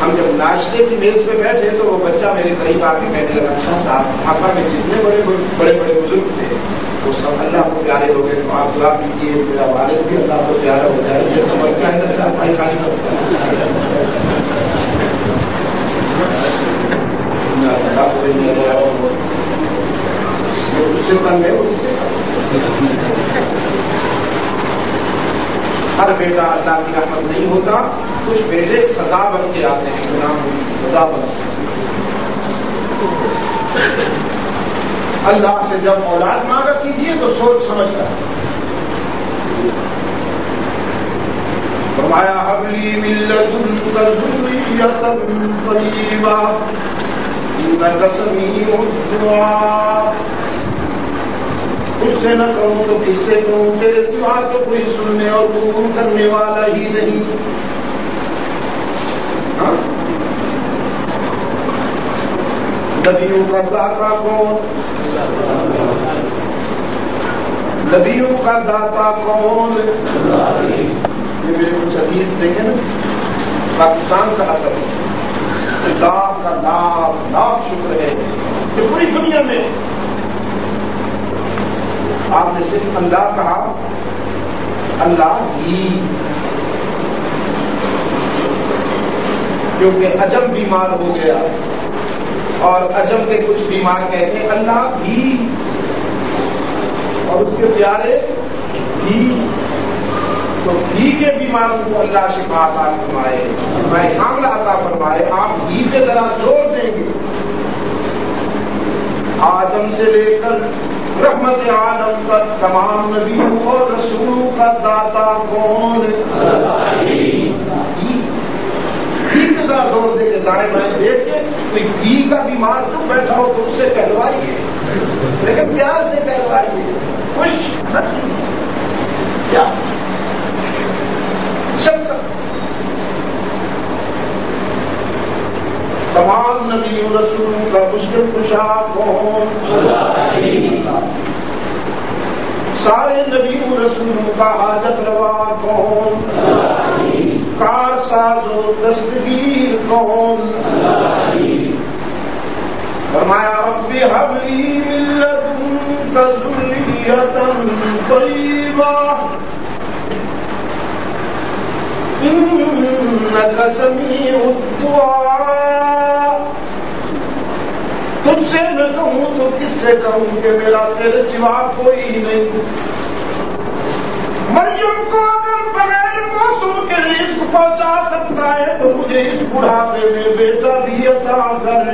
ہم جب ناشتے کی میز پہ بیٹھے تو وہ بچہ میرے قریب آ کے کہنے لگا اچھا صاحب ڈھاکہ میں جتنے بڑے بڑے بزرگ تھے وہ سب اللہ کو پیارے ہو گئے، تو آپ دعا کیجیے میرا والد بھی اللہ کو پیارا ہو جائے. یہ تو بچہ ہے بھائی خالی کرتا ہے. اس سے تنگ ہے، اس سے ہر بیٹا اللہ کی رحمت نہیں ہوتا. کچھ بیٹے سزا بن کے آتے ہیں، گناہوں کی سزا بن کے. اللہ سے جب اولاد مانگا کیجیے تو سوچ سمجھ کر. فرمایا هب لي من لدنك ذرية طيبة إنك سميع الدعاء. تجھ سے نہ کہوں تو کس سے کہوں، تیرے سوا تو کوئی سننے اور قبول کرنے والا ہی نہیں. نبیوں کا داتا کون؟ نبیوں کا داتا کون؟ یہ میرے کچھ حدیث دیکھیں نا، پاکستان کا اثر ہے، لاکھ کا لاکھ شکر ہے کہ پوری دنیا میں آپ نے صرف اللہ کہا، اللہ ہی، کیونکہ عجم بیمار ہو گیا اور عجم کے کچھ بیمار کہتے ہیں اللہ ہی، اور اس کے پیارے ہی، تو ہی کے بیماروں کو اللہ شفا عطا فرمائے، میں کاملہ عطا فرمائے۔ آپ ہی پہ ذرا زور دیں گے۔ آدم سے لے کر رحمت عالم تک تمام نبیوں اور رسولوں کا داتا کون؟ ہی پہ ذرا زور دے کے دائیں بائیں دیکھ کے کوئی گھی کا بیمار چپ بیٹھا ہو تو اس سے کہلوائیے، لیکن پیار سے کہلوائیے، خوش نہ پیار شفقت۔ تمام نبیوں رسولوں کا مشکل کشا کون؟ سارے نبیوں رسولوں کا حاجت روا کون؟ کار ساز و دستگیر کون؟ فرمایا رب هب لي من لدنك ذرية طيبة إنك سميع الدعاء۔ تجھ سے میں کہوں تو کس سے کہوں کہ میرا تیرے سوا کوئی نہیں۔ مریم کو اگر بغیر موسم کے رزق پہنچا سکتا ہے تو مجھے اس بڑھاپے میں بیٹا بھی عطا کر،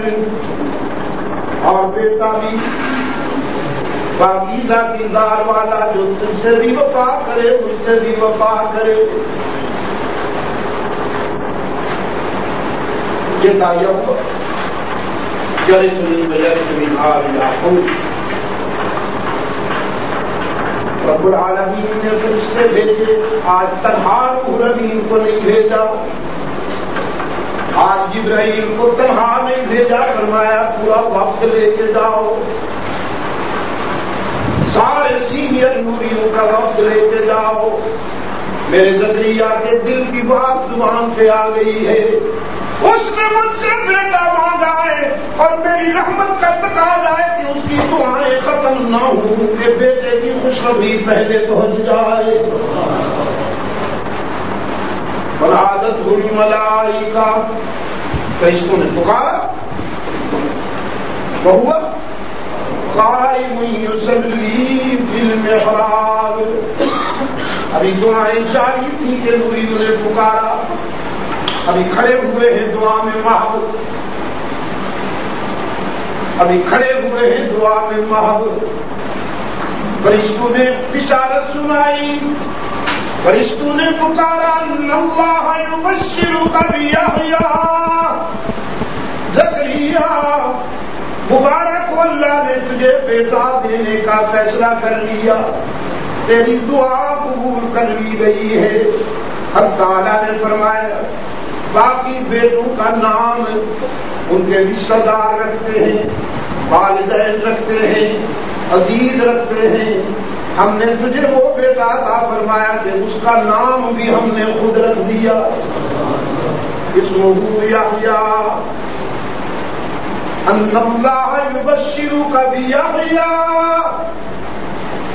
اور بیٹا بھی پاکیزہ کردار والا جو تجھ سے بھی وفا کرے مجھ سے بھی وفا کرے۔ یہ داعیہ ہوا یرثنی ویرث من آل یعقوب۔ رب العالمین نے فرشتے بھیجے، آج تنہا روح الامین کو نہیں بھیجا، آج جبرائیل کو تنہا نہیں بھیجا، فرمایا پورا وقت لے کے جاؤ، سارے سینئر نوریوں کا وقت لے کے جاؤ۔ میرے زکریا کے دل کی بات زبان پہ آ گئی ہے، اس نے مجھ سے بیٹا مانگا ہے اور میری رحمت کا تقاضا ہے کہ اس کی دعائیں ختم نہ ہوں، کہ بیٹے کی خوشخبری پہلے پہنچ جائے۔ ولادت الملائکہ، فرشتوں نے پکارا، وہوا قائم یصلی فی المحراب۔ ابھی دعائیں جاری تھی کہ نوریوں نے پکارا، ابھی کھڑے ہوئے ہیں دعا میں محب، ابھی کھڑے ہوئے ہیں دعا میں محب۔ فرشتوں نے بشارت سنائی، فرشتوں نے پکارا ان اللہ یبشرک بیحییٰ، زکریا مبارک ہو، اللہ نے تجھے بیٹا دینے کا فیصلہ کر لیا، تیری دعا قبول کر لی گئی ہے۔ حق تعالیٰ نے فرمایا باقی بیٹوں کا نام ان کے رشتہ دار رکھتے ہیں، والدین رکھتے ہیں، عزیز رکھتے ہیں، ہم نے تجھے وہ بیٹا عطا فرمایا کہ اس کا نام بھی ہم نے خود رکھ دیا، اسمہ یحییٰ، ان اللہ یبشرک بیحییٰ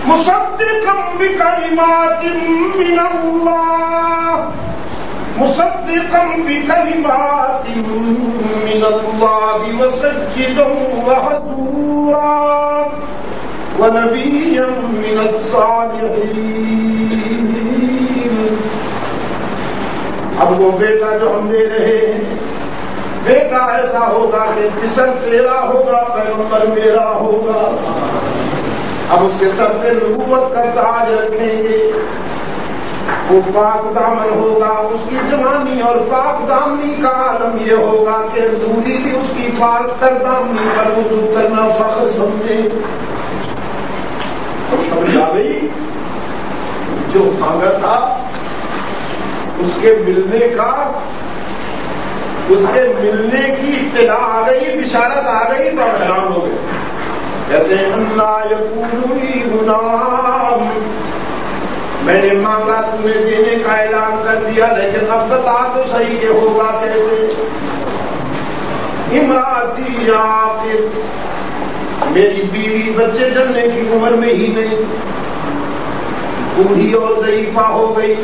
مصدقا بکلمات من اللہ، مصدقا بکلمات من اللہ وسجدا وحصورا ونبیا من الصالحین۔ اب وہ بیٹا جو ہم لے رہے ہیں، بیٹا ایسا ہوگا کہ جسم تیرا ہوگا، پیغمبر میرا ہوگا۔ اب اس کے سر پہ نبوت کا تاج رکھیں گے، وہ پاک دامن ہوگا، اس کی جوانی اور پاک دامنی کا عالم یہ ہوگا کہ رسولی بھی اس کی پاک تر دامنی پر وضو کرنا فخر سمجھے۔ خوشخبری آ گئی، جو مانگا تھا اس کے ملنے کا اس کے ملنے کی اطلاع آ گئی، بشارت آ گئی تو حیران ہو گئے. کہتے ہیں انا یکون لی غلام، میں نے مانگا تمہیں دینے کا اعلان کر دیا، لیکن اب بتا تو صحیح کہ ہوگا کیسے. امراتی عاقر، میری بیوی بچے جننے کی عمر میں ہی نہیں، بوڑھی اور ضعیفہ ہو گئی.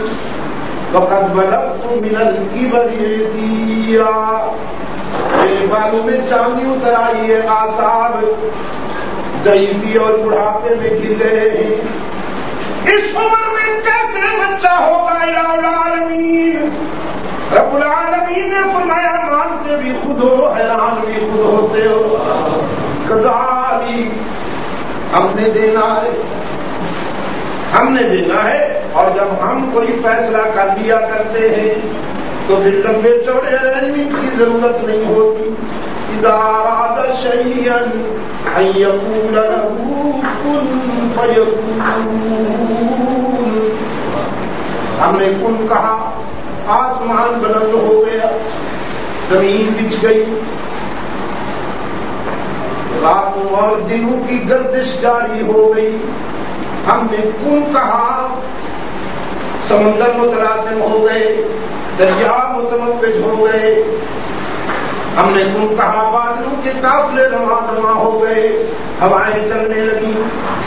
وقد بلغت من الکبر عتیا، میرے بالوں میں چاندی اتر آئی ہے، اعصاب ضعیفی اور بڑھاپے میں گر گئے ہیں. اس عمر میں کیسے بچہ ہوگا یا العالمین؟ رب العالمین نے فرمایا مانتے بھی خود ہو، حیران بھی خود ہوتے ہو. کذالک، ہم نے دینا ہے، ہم نے دینا ہے. اور جب ہم کوئی فیصلہ کر لیا کرتے ہیں تو پھر لمبے چوڑے رہنے کی ضرورت نہیں ہوتی. اذا اراد شيئا ان يقول له كن فيكون. ہم نے کن کہا، آسمان بلند ہو گیا، زمین بچھ گئی، راتوں اور دنوں کی گردش جاری ہو گئی. ہم نے کن کہا، سمندر متلاطم ہو گئے، دریا متموج ہو گئے. ہم نے کن کہا، بادلوں کے قافلے رواں رواں ہو گئے، ہوائیں چلنے لگی،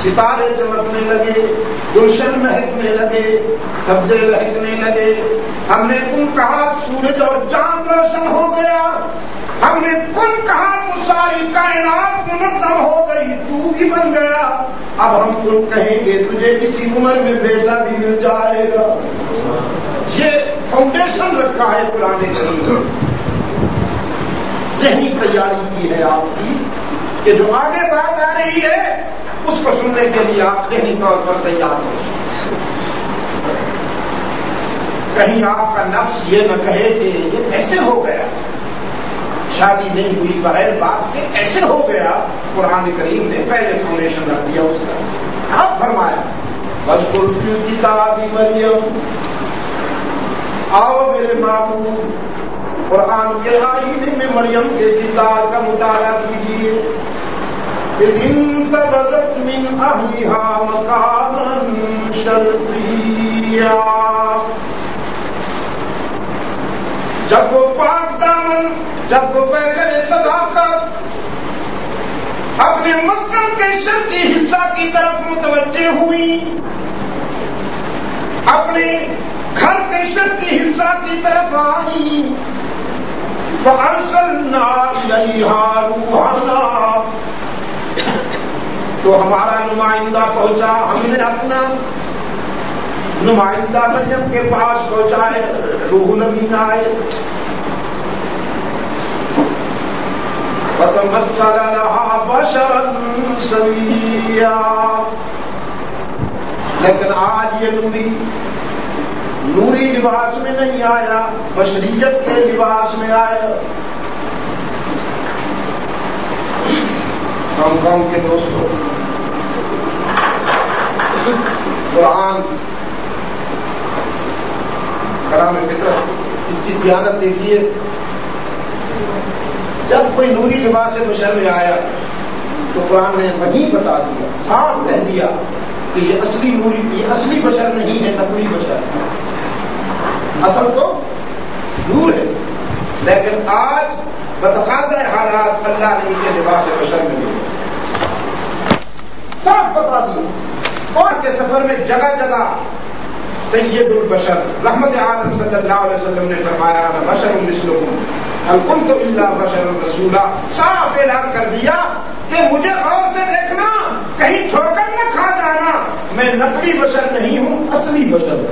ستارے چمکنے لگے، گلشن مہکنے لگے، سبزے لہکنے لگے. ہم نے کن کہا، سورج اور چاند روشن ہو گیا. ہم نے کن کہا تو ساری کائنات منظم ہو گئی، تو بھی بن گیا. اب ہم کن کہیں گے تجھے اسی عمر میں بیٹا بھی مل جائے گا. یہ فاؤنڈیشن رکھا ہے قرآن کریم، ذہنی تیاری کی ہے آپ کی کہ جو آگے بات آ رہی ہے اس کو سننے کے لیے آپ ذہنی طور پر تیار ہو. کہیں آپ کا نفس یہ نہ کہے کہ یہ کیسے ہو گیا، شادی نہیں ہوئی بغیر بات کے کیسے ہو گیا. قرآن کریم نے پہلے فاؤنڈیشن رکھ دیا اس کا. اب فرمایا وَاذْكُرْ فِي الْكِتَابِ مَرْيَمَ، آؤ میرے معبود قرآن کے آئینے میں مریم کے کردار کا مطالعہ کیجیے. اِذِ انتَبَذَتْ مِنْ أَهْلِهَا مَكَانًا شَرْقِيًّا، جب وہ پاک دامن، جب وہ پیکر صداقت اپنے مسکن کے شرقی حصہ کی طرف متوجہ ہوئی، اپنے گھر کے شرقی حصہ کی طرف آئی، فَأَرْسَلْنَا إِلَيْهَا رُوحَنَا، تو ہمارا نمائندہ پہنچا، ہم نے اپنا نمائندہ مریم کے پاس پہنچائے، روح الامین آئے. فَتَمَثَّلَ لَهَا بَشَرًا سَوِيًّا، لیکن آج یہ نوری لباس میں نہیں آیا، بشریت کے لباس میں آیا. قوم کے دوستوں، قرآن کلام فطرت، اس کی دیانت دیکھیے. جب کوئی نوری لباس بشر میں آیا تو قرآن نے وہیں بتا دیا، صاف کہہ دیا کہ یہ اصلی نوری، یہ اصلی بشر نہیں ہے، نقلی بشر. اصل تو نور ہے، لیکن آج بتقاضۂ حالات اللہ نے اسے لباس بشر میں دیا، صاف بتا دیا. اور کے سفر میں جگہ جگہ سید البشر رحمت عالم صلی اللہ علیہ وسلم نے فرمایا بشر مثلکم هل كنت الا بشر رسولا، صاف اعلان کر دیا کہ مجھے غور سے دیکھنا، کہیں ٹھوکر نہ کھا جانا، میں نقلی بشر نہیں ہوں، اصلی بشر ہوں.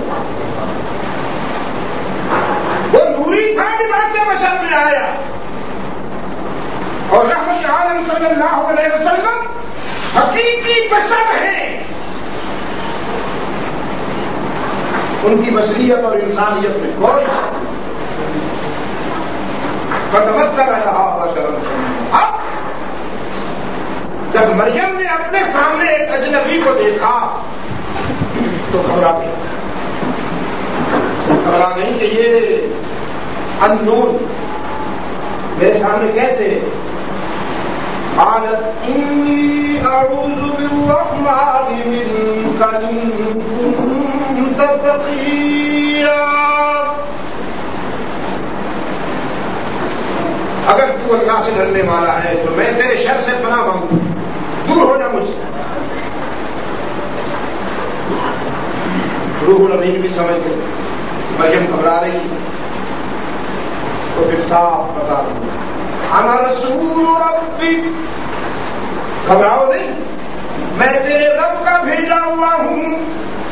وہ نوری تھا، لباس بشر میں آیا، اور رحمت عالم صلی اللہ علیہ وسلم حقیقی بشر ہیں. ان کی بشریت اور انسانیت میں کوئی قدمت کر رہا بشر. اب جب مریم نے اپنے سامنے ایک اجنبی کو دیکھا تو گھبرا گئی کہ یہ ان نون میرے سامنے کیسے؟ قالت انی اعوذ بالرحمن منک ان کنت تقیا، اگر تو اللہ سے ڈرنے والا ہے تو میں تیرے شر سے پناہ مانگوں، دور ہو جا مجھ سے۔ روح الامین بھی سمجھ گئے مریم گھبرا رہی تو پھر صاف بتا دوں انا رسول ربی، گھبراؤ نہیں، میں تیرے رب کا بھیجا ہوا ہوں،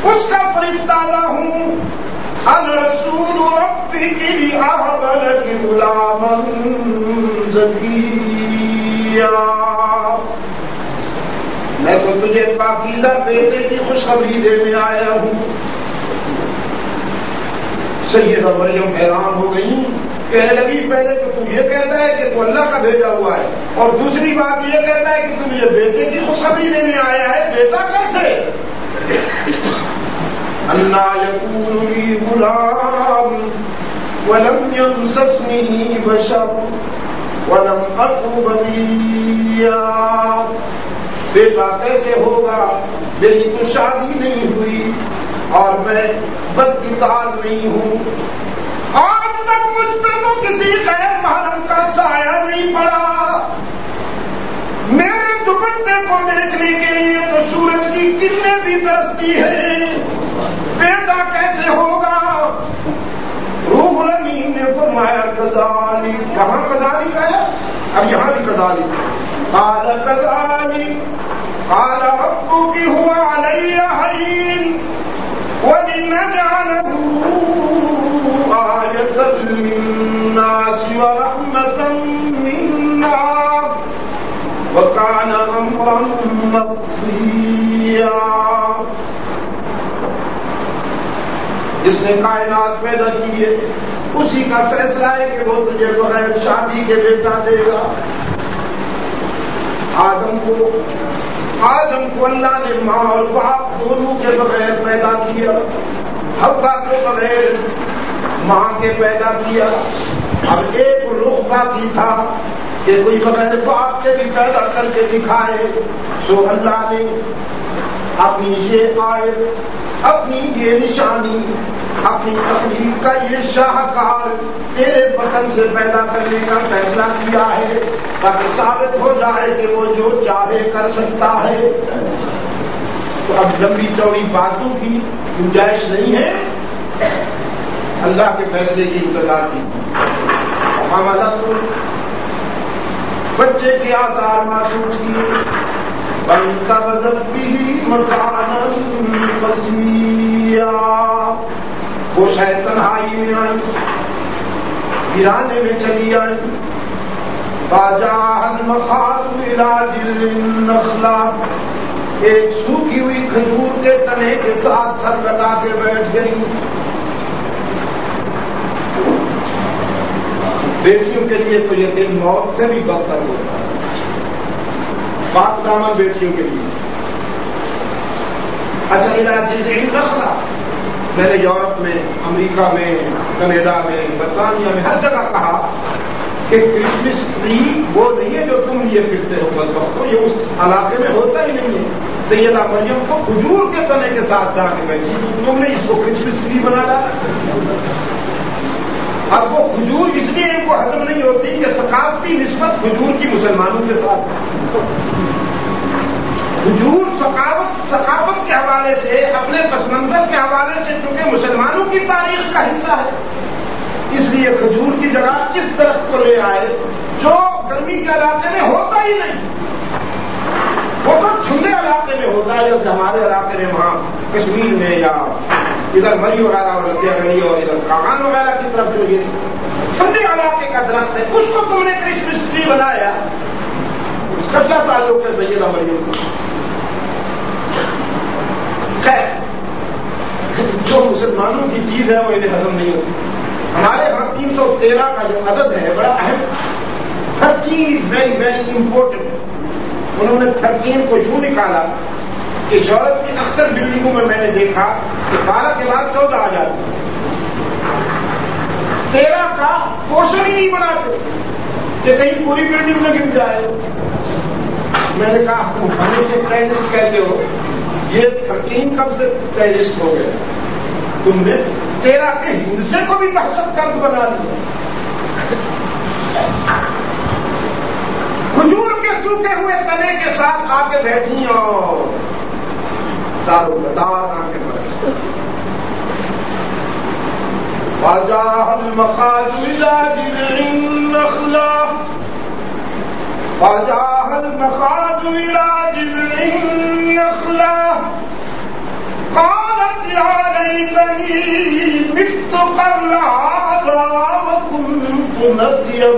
اس کا فرشتہ ہوں۔ انا رسول ربی لأہب لک غلاما زکیا، میں تو تجھے پاکیزہ بیٹے کی خوشخبری دینے آیا ہوں۔ سیدہ مریم حیران ہو گئی، کہنے لگی پہلے تو یہ کہتا ہے کہ تو اللہ کا بھیجا ہوا ہے، اور دوسری بات یہ کہتا ہے کہ تو مجھے بیٹے کی خوشخبری دینے آیا ہے، بیٹا کیسے؟ انا یکون لی غلام ولم یمسسنی بشر ولم اک بغیا، بیٹا کیسے ہوگا؟ میری تو شادی نہیں ہوئی اور میں بدکردار نہیں ہوں، آج تک مجھ پہ تو کسی غیر محرم کا سایہ نہیں پڑا، میرے دوپٹے کو دیکھنے کے لیے تو سورج کی کرنیں بھی ترستی ہے، بیٹا کیسے ہوگا؟ روح الامین نے فرمایا کذالک، وہاں کذالک ہے اب یہاں بھی کذالک، قال کذالک قال ربک هو علی ہین وَلِنَجْعَلَهُ آیَةً لِلنَّاسِ وَرَحْمَةً مِنَّا وَكَانَ أَمْرًا مَقْضِيًّا، جس نے کائنات پیدا کی ہے اسی کا فیصلہ ہے کہ وہ تجھے بغیر شادی کے بیٹا دے گا۔ آدم کو اللہ نے ماں اور باپ دونوں کے بغیر پیدا کیا، حوا کو بغیر ماں کے پیدا کیا، اب ایک رخ باقی تھا کہ کوئی بغیر باپ کے بھی پیدا کر کے دکھائے، سو اللہ نے اپنی یہ آیت، اپنی یہ نشانی، اپنی تخلیق کا یہ شاہکار تیرے بطن سے پیدا کرنے کا فیصلہ کیا ہے تاکہ ثابت ہو جائے کہ وہ جو چاہے کر سکتا ہے۔ تو اب لمبی چوڑی باتوں کی گنجائش نہیں ہے، اللہ کے فیصلے کی انتظار کی۔ حملت، بچے کے آثار محسوس کیے، فانتبذت به مکانا قصیا، وہ شاید تنہائی میں آئی، ویرانے میں چلی آئی، فجاء المخاض الى جذع النخلہ، ایک سوکھی ہوئی کھجور کے تنے کے ساتھ سر لگا کے بیٹھ گئی۔ بیٹیوں کے لیے تو یہ دن موت سے بھی بدتر ہوتا ہے، پاک دامن بیٹیوں کے لیے۔ اچھا، الى جذع النخلہ، میں نے یورپ میں، امریکہ میں، کینیڈا میں، برطانیہ میں ہر جگہ کہا کہ کرسمس ٹری وہ نہیں ہے جو تم لیے پھرتے ہو بدبختوں، یہ اس علاقے میں ہوتا ہی نہیں ہے۔ سیدہ مریم کو کھجور کے تنے کے ساتھ جا کے بیٹھی، تم نے اس کو کرسمس ٹری بنا ڈالا۔ اب وہ کھجور اس لیے ان کو ہضم نہیں ہوتی کہ ثقافتی نسبت کھجور کی مسلمانوں کے ساتھ، کھجور ثقافت کے حوالے سے، اپنے پس منظر کے حوالے سے چونکہ مسلمانوں کی تاریخ کا حصہ ہے، اس لیے کھجور کی جگہ کس درخت کو لے آئے جو گرمی کے علاقے میں ہوتا ہی نہیں، وہ تو ٹھنڈے علاقے میں ہوتا ہے، جیسے ہمارے علاقے میں وہاں کشمیر میں یا ادھر مری وغیرہ اور لدیا گڑی اور ادھر کاغان وغیرہ کی طرف جو یہ ٹھنڈے علاقے کا درخت ہے، اس کو تم نے کرسمس ٹری بنایا، اس کا کیا تعلق ہے سیدہ مریم سے؟ خیر، جو مسلمانوں کی چیز ہے وہ انہیں ہضم نہیں ہوتی۔ ہمارے وہاں 313 کا جو عدد ہے بڑا اہم، 13 از ویری ویری امپورٹنٹ۔ انہوں نے 13 کو یوں نکالا کہ یورپ کی اکثر بلڈنگوں میں میں نے دیکھا کہ 12 کے بعد 14 آ جاتے، 13 کا پورشن ہی نہیں بناتے، کہ کہیں پوری بلڈنگ نہ گر جائے. میں نے کہا ہمیں سے ٹیررسٹ کہتے ہو, یہ 13 کب سے ٹیررسٹ ہو گئے تم نے؟ 13 کے ہندسے کو بھی دہشت گرد بنا دیا. کھجور کے سوکھے ہوئے تنے کے ساتھ آ کے بیٹھی اور دارو دار آ کے برس. وجاء المخاض إلى جذع النخلة وجاء المخاض إلى جذع النخلة قالت يا ليتني مت قبل هذا وكنت نسيا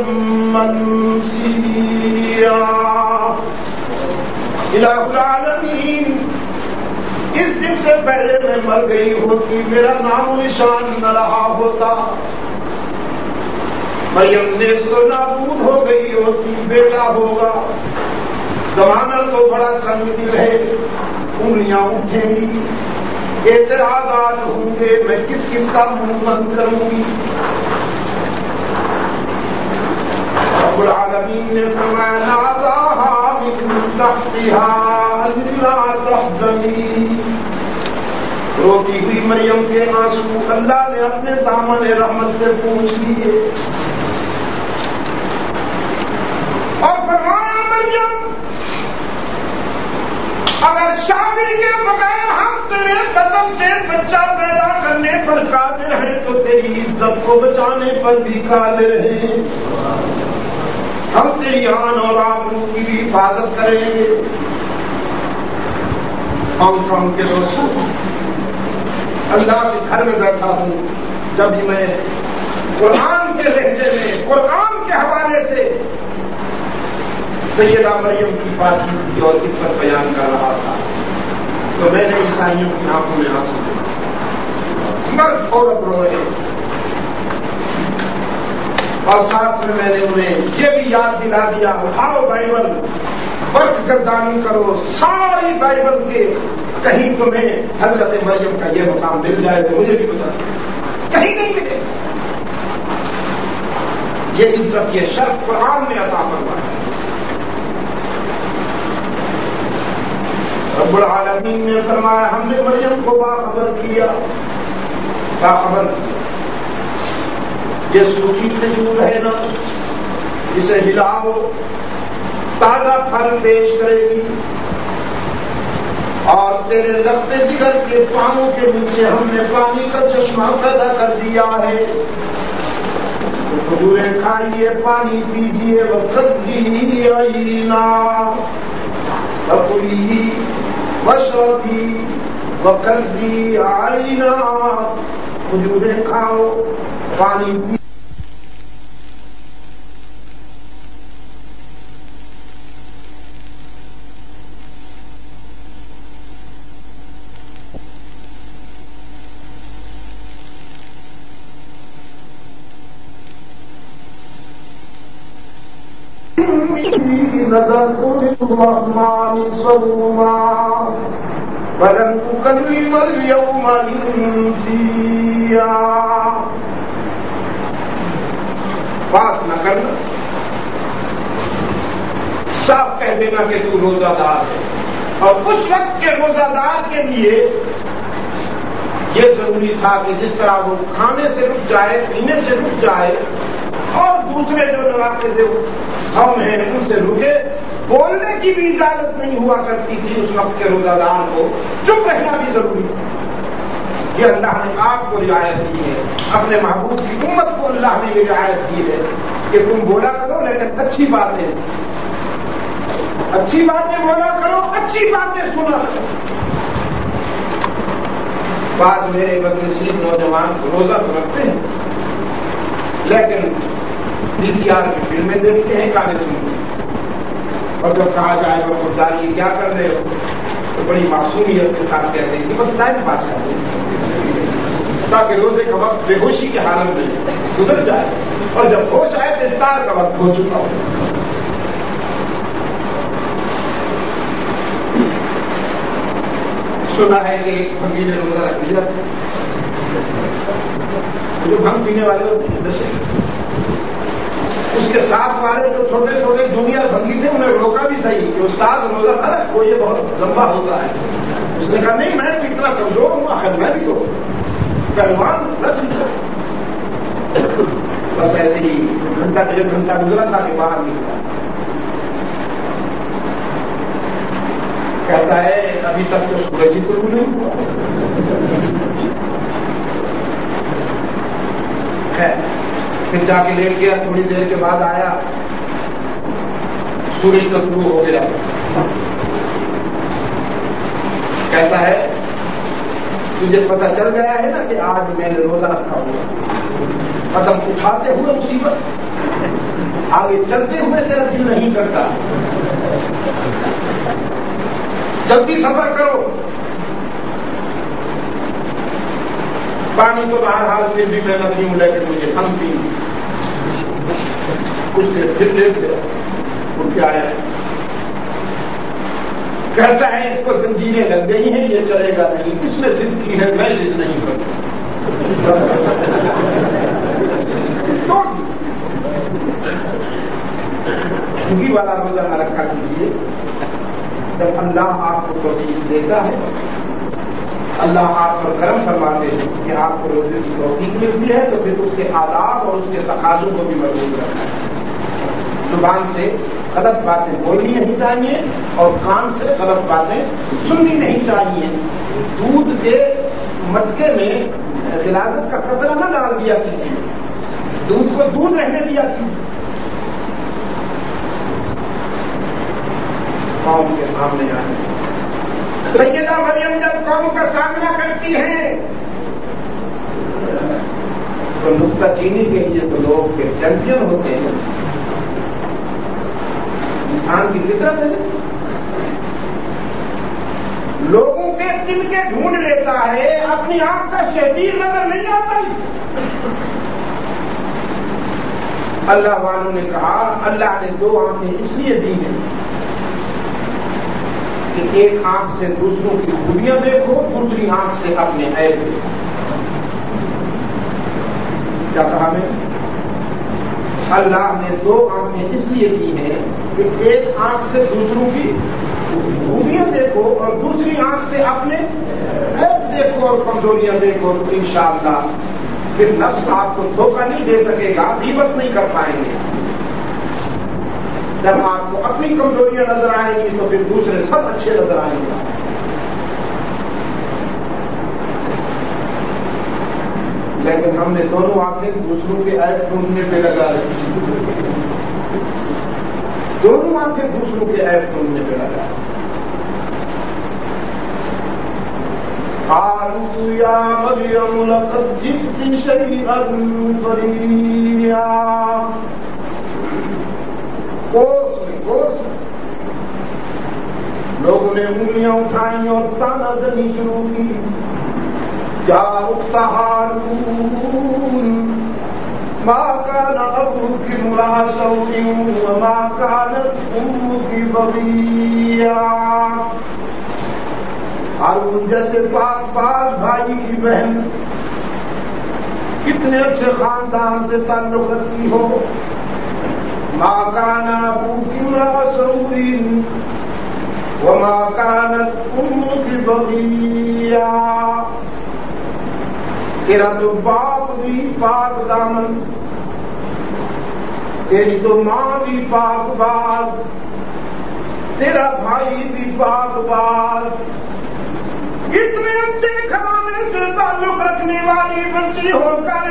منسيا. الہ العالمین, اس دن سے پہلے میں مر گئی ہوتی, میرا نام و نشان نہ رہا ہوتا, مریم نیز تو نابود ہو گئی ہوتی, بیٹا ہوگا. زمانہ تو بڑا سنگ دل ہے, انگلیاں اٹھیں گی, اعتراضات ہوں گے, میں کس کس کا منہ بند کروں گی. رب العالمین نے فرمایا ناداها من تحتها لا تحزنی. روتی ہوئی مریم کے آنسو اللہ نے اپنے دامن رحمت سے پوچھ لیے اور فرمایا مریم اگر شادی کے بغیر ہم تیرے بدن سے بچہ پیدا کرنے پر قادر ہیں تو تیری عزت کو بچانے پر بھی قادر ہیں. ہم تیری آن اور آبرو کی بھی حفاظت کریں گے. ہم کے دوستوں, اللہ کے گھر میں بیٹھا ہوں, جب بھی میں قرآن کے لہجے میں قرآن کے حوالے سے سیدہ مریم کی پاکیزگی اور عزت بیان کر رہا تھا, تو میں نے عیسائیوں کی آنکھوں میں آنسو دیکھا. مرد عورت رو رہے اور ساتھ میں نے انہیں یہ بھی یاد دلا دیا, اٹھاؤ بائبل, فرق گردانی کرو ساری بائبل کے, کہیں تمہیں حضرت مریم کا یہ مقام مل جائے تو مجھے بھی بتا دیں, کہیں نہیں ملے. یہ عزت, یہ شرف قرآن میں عطا فرمایا ہے. رب العالمین نے فرمایا ہم نے مریم کو باخبر کیا, باخبر کیا. یہ سوچی کھجور ہے نا, اسے ہلاؤ, تازہ پھل پیش کرے گی, اور تیرے لگتے جگر کے پاؤں کے نیچے ہم نے پانی کا چشمہ پیدا کر دیا ہے. کھجوریں کھائیے, پانی پیجیے, وقتی آئینا وکلی وشربی وقتی آئینا. کھجوریں کھاؤ, پانی پی. نظرت للرحمن صوما ولن أكلم اليوم إنسيا. بات نہ کرنا, صاف کہہ دینا کہ تو روزہ دار ہے. اور اس وقت کے روزہ دار کے لیے یہ ضروری تھا کہ جس طرح وہ کھانے سے رک جائے, پینے سے رک جائے, اور دوسرے جو نواقص صوم ہیں ان سے رکے. بولنے کی بھی اجازت نہیں ہوا کرتی تھی اس وقت کے روزہ دار کو, چپ رہنا بھی ضروری ہے. یہ اللہ نے آپ کو رعایت دی ہے, اپنے محبوب کی امت کو اللہ نے یہ رعایت دی ہے کہ تم بولا کرو لیکن اچھی باتیں, اچھی باتیں بولا کرو, اچھی باتیں سنا کرو. بعض میرے مدرسین نوجوان روزہ تو رکھتے ہیں لیکن DCR کی فلمیں دیکھتے ہیں, گانے سنتے ہیں, اور جب کہا جائے وہ خودداری کیا کر رہے ہو تو بڑی معصومیت کے ساتھ کہتے ہیں کہ بس ٹائم پاس کرتے ہیں تاکہ روزے کا وقت بے ہوشی کے حالت میں گزر جائے, اور جب ہوش آئے تو افطار کا وقت ہو چکا ہو. سنا ہے کہ ایک فقیر نے روزہ رکھ لیا, جو بھنگ پینے والے ہوتے ہیں نشے, اس کے ساتھ والے جو چھوٹے چھوٹے جونیئر بھنگی تھے انہیں روکا بھی صحیح کہ استاد روزہ نہ رکھو، یہ بہت لمبا ہوتا ہے. اس نے کہا نہیں میں تو اتنا کمزور ہوں، آخر میں بھی تو پہلوان رکھ لوں. بس ایسے ہی گھنٹہ ڈیڑھ گھنٹہ گزرا تھا کہ باہر نکلا. کہتا ہے ابھی تک تو سورج ہی طلوع نہیں ہوا. پھر جا کے لیٹ گیا، تھوڑی دیر کے بعد آیا، سورج تو طلوع ہو گیا. کہتا ہے تجھے پتہ چل گیا ہے نا کہ آج میں نے روزہ رکھا ہوا. قدم اٹھاتے ہوئے مصیبت، آگے چلتے ہوئے تیرا دل نہیں کرتا. جلدی سفر کرو. پانی تو بہرحال پھر بھی میں نہ پیوں، لیکن مجھے ہم پی. کچھ دیر پھر لیٹ گیا، اٹھ کے آیا. کہتا ہے اس کو زنجیریں لگ گئی ہیں، یہ چلے گا نہیں. کس نے ضد کی ہے؟ میں ضد نہیں کرتا. چھٹی والا روزہ نہ رکھا کیجیے. جب اللہ آپ کو توفیق دیتا ہے، اللہ آپ پر کرم فرماتے ہیں کہ آپ کو روزے کی توفیق ملتی ہے، تو پھر اس کے آداب اور اس کے تقاضوں کو بھی محفوظ رکھنا ہے. زبان سے غلط باتیں بولنی نہیں چاہیے اور کان سے غلط باتیں سننی نہیں چاہیے. دودھ کے مٹکے میں غلاظت کا قطرہ نہ ڈال دیا کیجیے، دودھ کو دودھ رہنے دیا کیجیے. قوم کے سامنے آئے. سیدہ مریم جب قوم کا سامنا کرتی ہیں تو نکتہ چینی کے لیے تو لوگ کے چیمپئن ہوتے ہیں. انسان کی فطرت ہے، لوگوں کے دل کے ڈھونڈ لیتا ہے، اپنی آنکھ کا شہدیر نظر نہیں آتا. اللہ والوں نے کہا اللہ نے دو آنکھیں اس لیے دی ہیں کہ ایک آنکھ سے دوسروں کی خوبیاں دیکھو، دوسری آنکھ سے اپنے عیب دیکھو. کیا کہا میں؟ اللہ نے دو آنکھیں اس لیے دی ہیں کہ ایک آنکھ سے دوسروں کی خوبیاں دیکھو اور دوسری آنکھ سے اپنے عیب دیکھو اور کمزوریاں دیکھو. تو انشاءاللہ پھر نفس آپ کو دھوکہ نہیں دے سکے گا، غیبت نہیں کر پائیں گے. جب آپ کو اپنی کمزوریاں نظر آئیں گی تو پھر دوسرے سب اچھے نظر آئیں گے. لیکن ہم نے دونوں آنکھیں دوسروں کے عیب ڈھونڈنے پہ لگا رہی، دونوں آنکھیں دوسروں کے عیب ڈھونڈنے پہ لگا. قالوا یا مریم لقد جئت شیئا فریعا. لوگوں نے انگلیاں اٹھائیں اور تانا زنی شروع کی. یا اخت ہارون ما كان ابوك امرأ سوء وما كانت امك بغيا. ہارون جیسے پاک پاک بھائی کی بہن کتنے اچھے خاندان سے تعلق رکھتی ہو. ما كان ابوك امرأ سوء وما كانت امك بغيا. تیرا تو باپ بھی پاک دامن، تیری تو ماں بھی پاک باز، تیرا بھائی بھی پاک باز. اتنے اچھے گھرانے سے تعلق رکھنے والی بچی ہو کر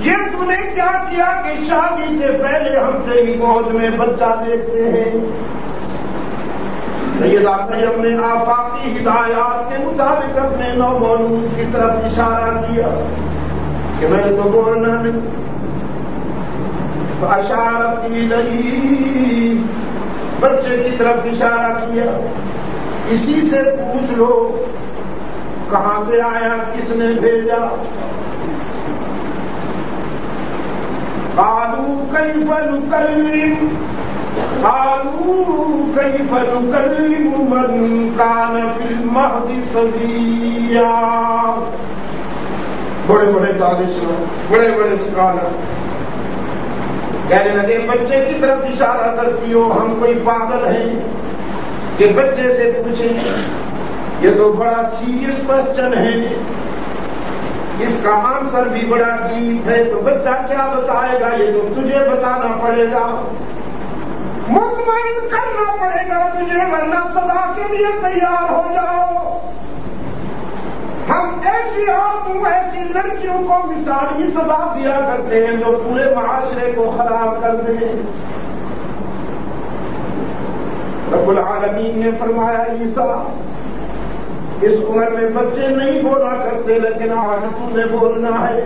یہ تو نے کیا کیا کہ شادی سے پہلے ہم تیری گود میں بچہ دیکھتے ہیں. سیدہ مریم نے آفاقی ہدایات کے مطابق اپنے نومولود کی طرف اشارہ کیا کہ میں نے تو بولنا نہیں. اشارت الیہ، بچے کی طرف اشارہ کیا. اسی سے پوچھ لو کہاں سے آیا، کس نے بھیجا. قالوا كيف نكلم من كان في المهد صبيا. بڑے بڑے دانشور، بڑے بڑے اسکالر کہنے لگے بچے کی طرف اشارہ کرتی ہو، ہم کوئی پاگل ہیں کہ بچے سے پوچھیں؟ یہ تو بڑا سیریس کوشچن ہے، اس کا آنسر بھی بڑا ڈیپ ہے، تو بچہ کیا بتائے گا یہ تو تجھے بتانا پڑے گا، مطمئن کرنا پڑے گا تجھے، ورنہ سزا کے لیے تیار ہو جاؤ۔ ہم ایسی عورتوں ایسی لڑکیوں کو مثالی سزا دیا کرتے ہیں جو پورے معاشرے کو خراب کر دیں۔ رب العالمین نے فرمایا عیسیٰ اس عمر میں بچے نہیں بولا کرتے، لیکن آج تم نے بولنا ہے،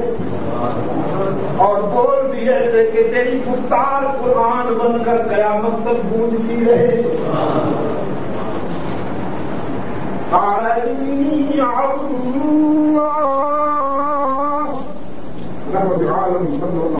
اور بول بھی ایسے کہ تیری گفتار قرآن بن کر قیامت تک گونجتی رہے۔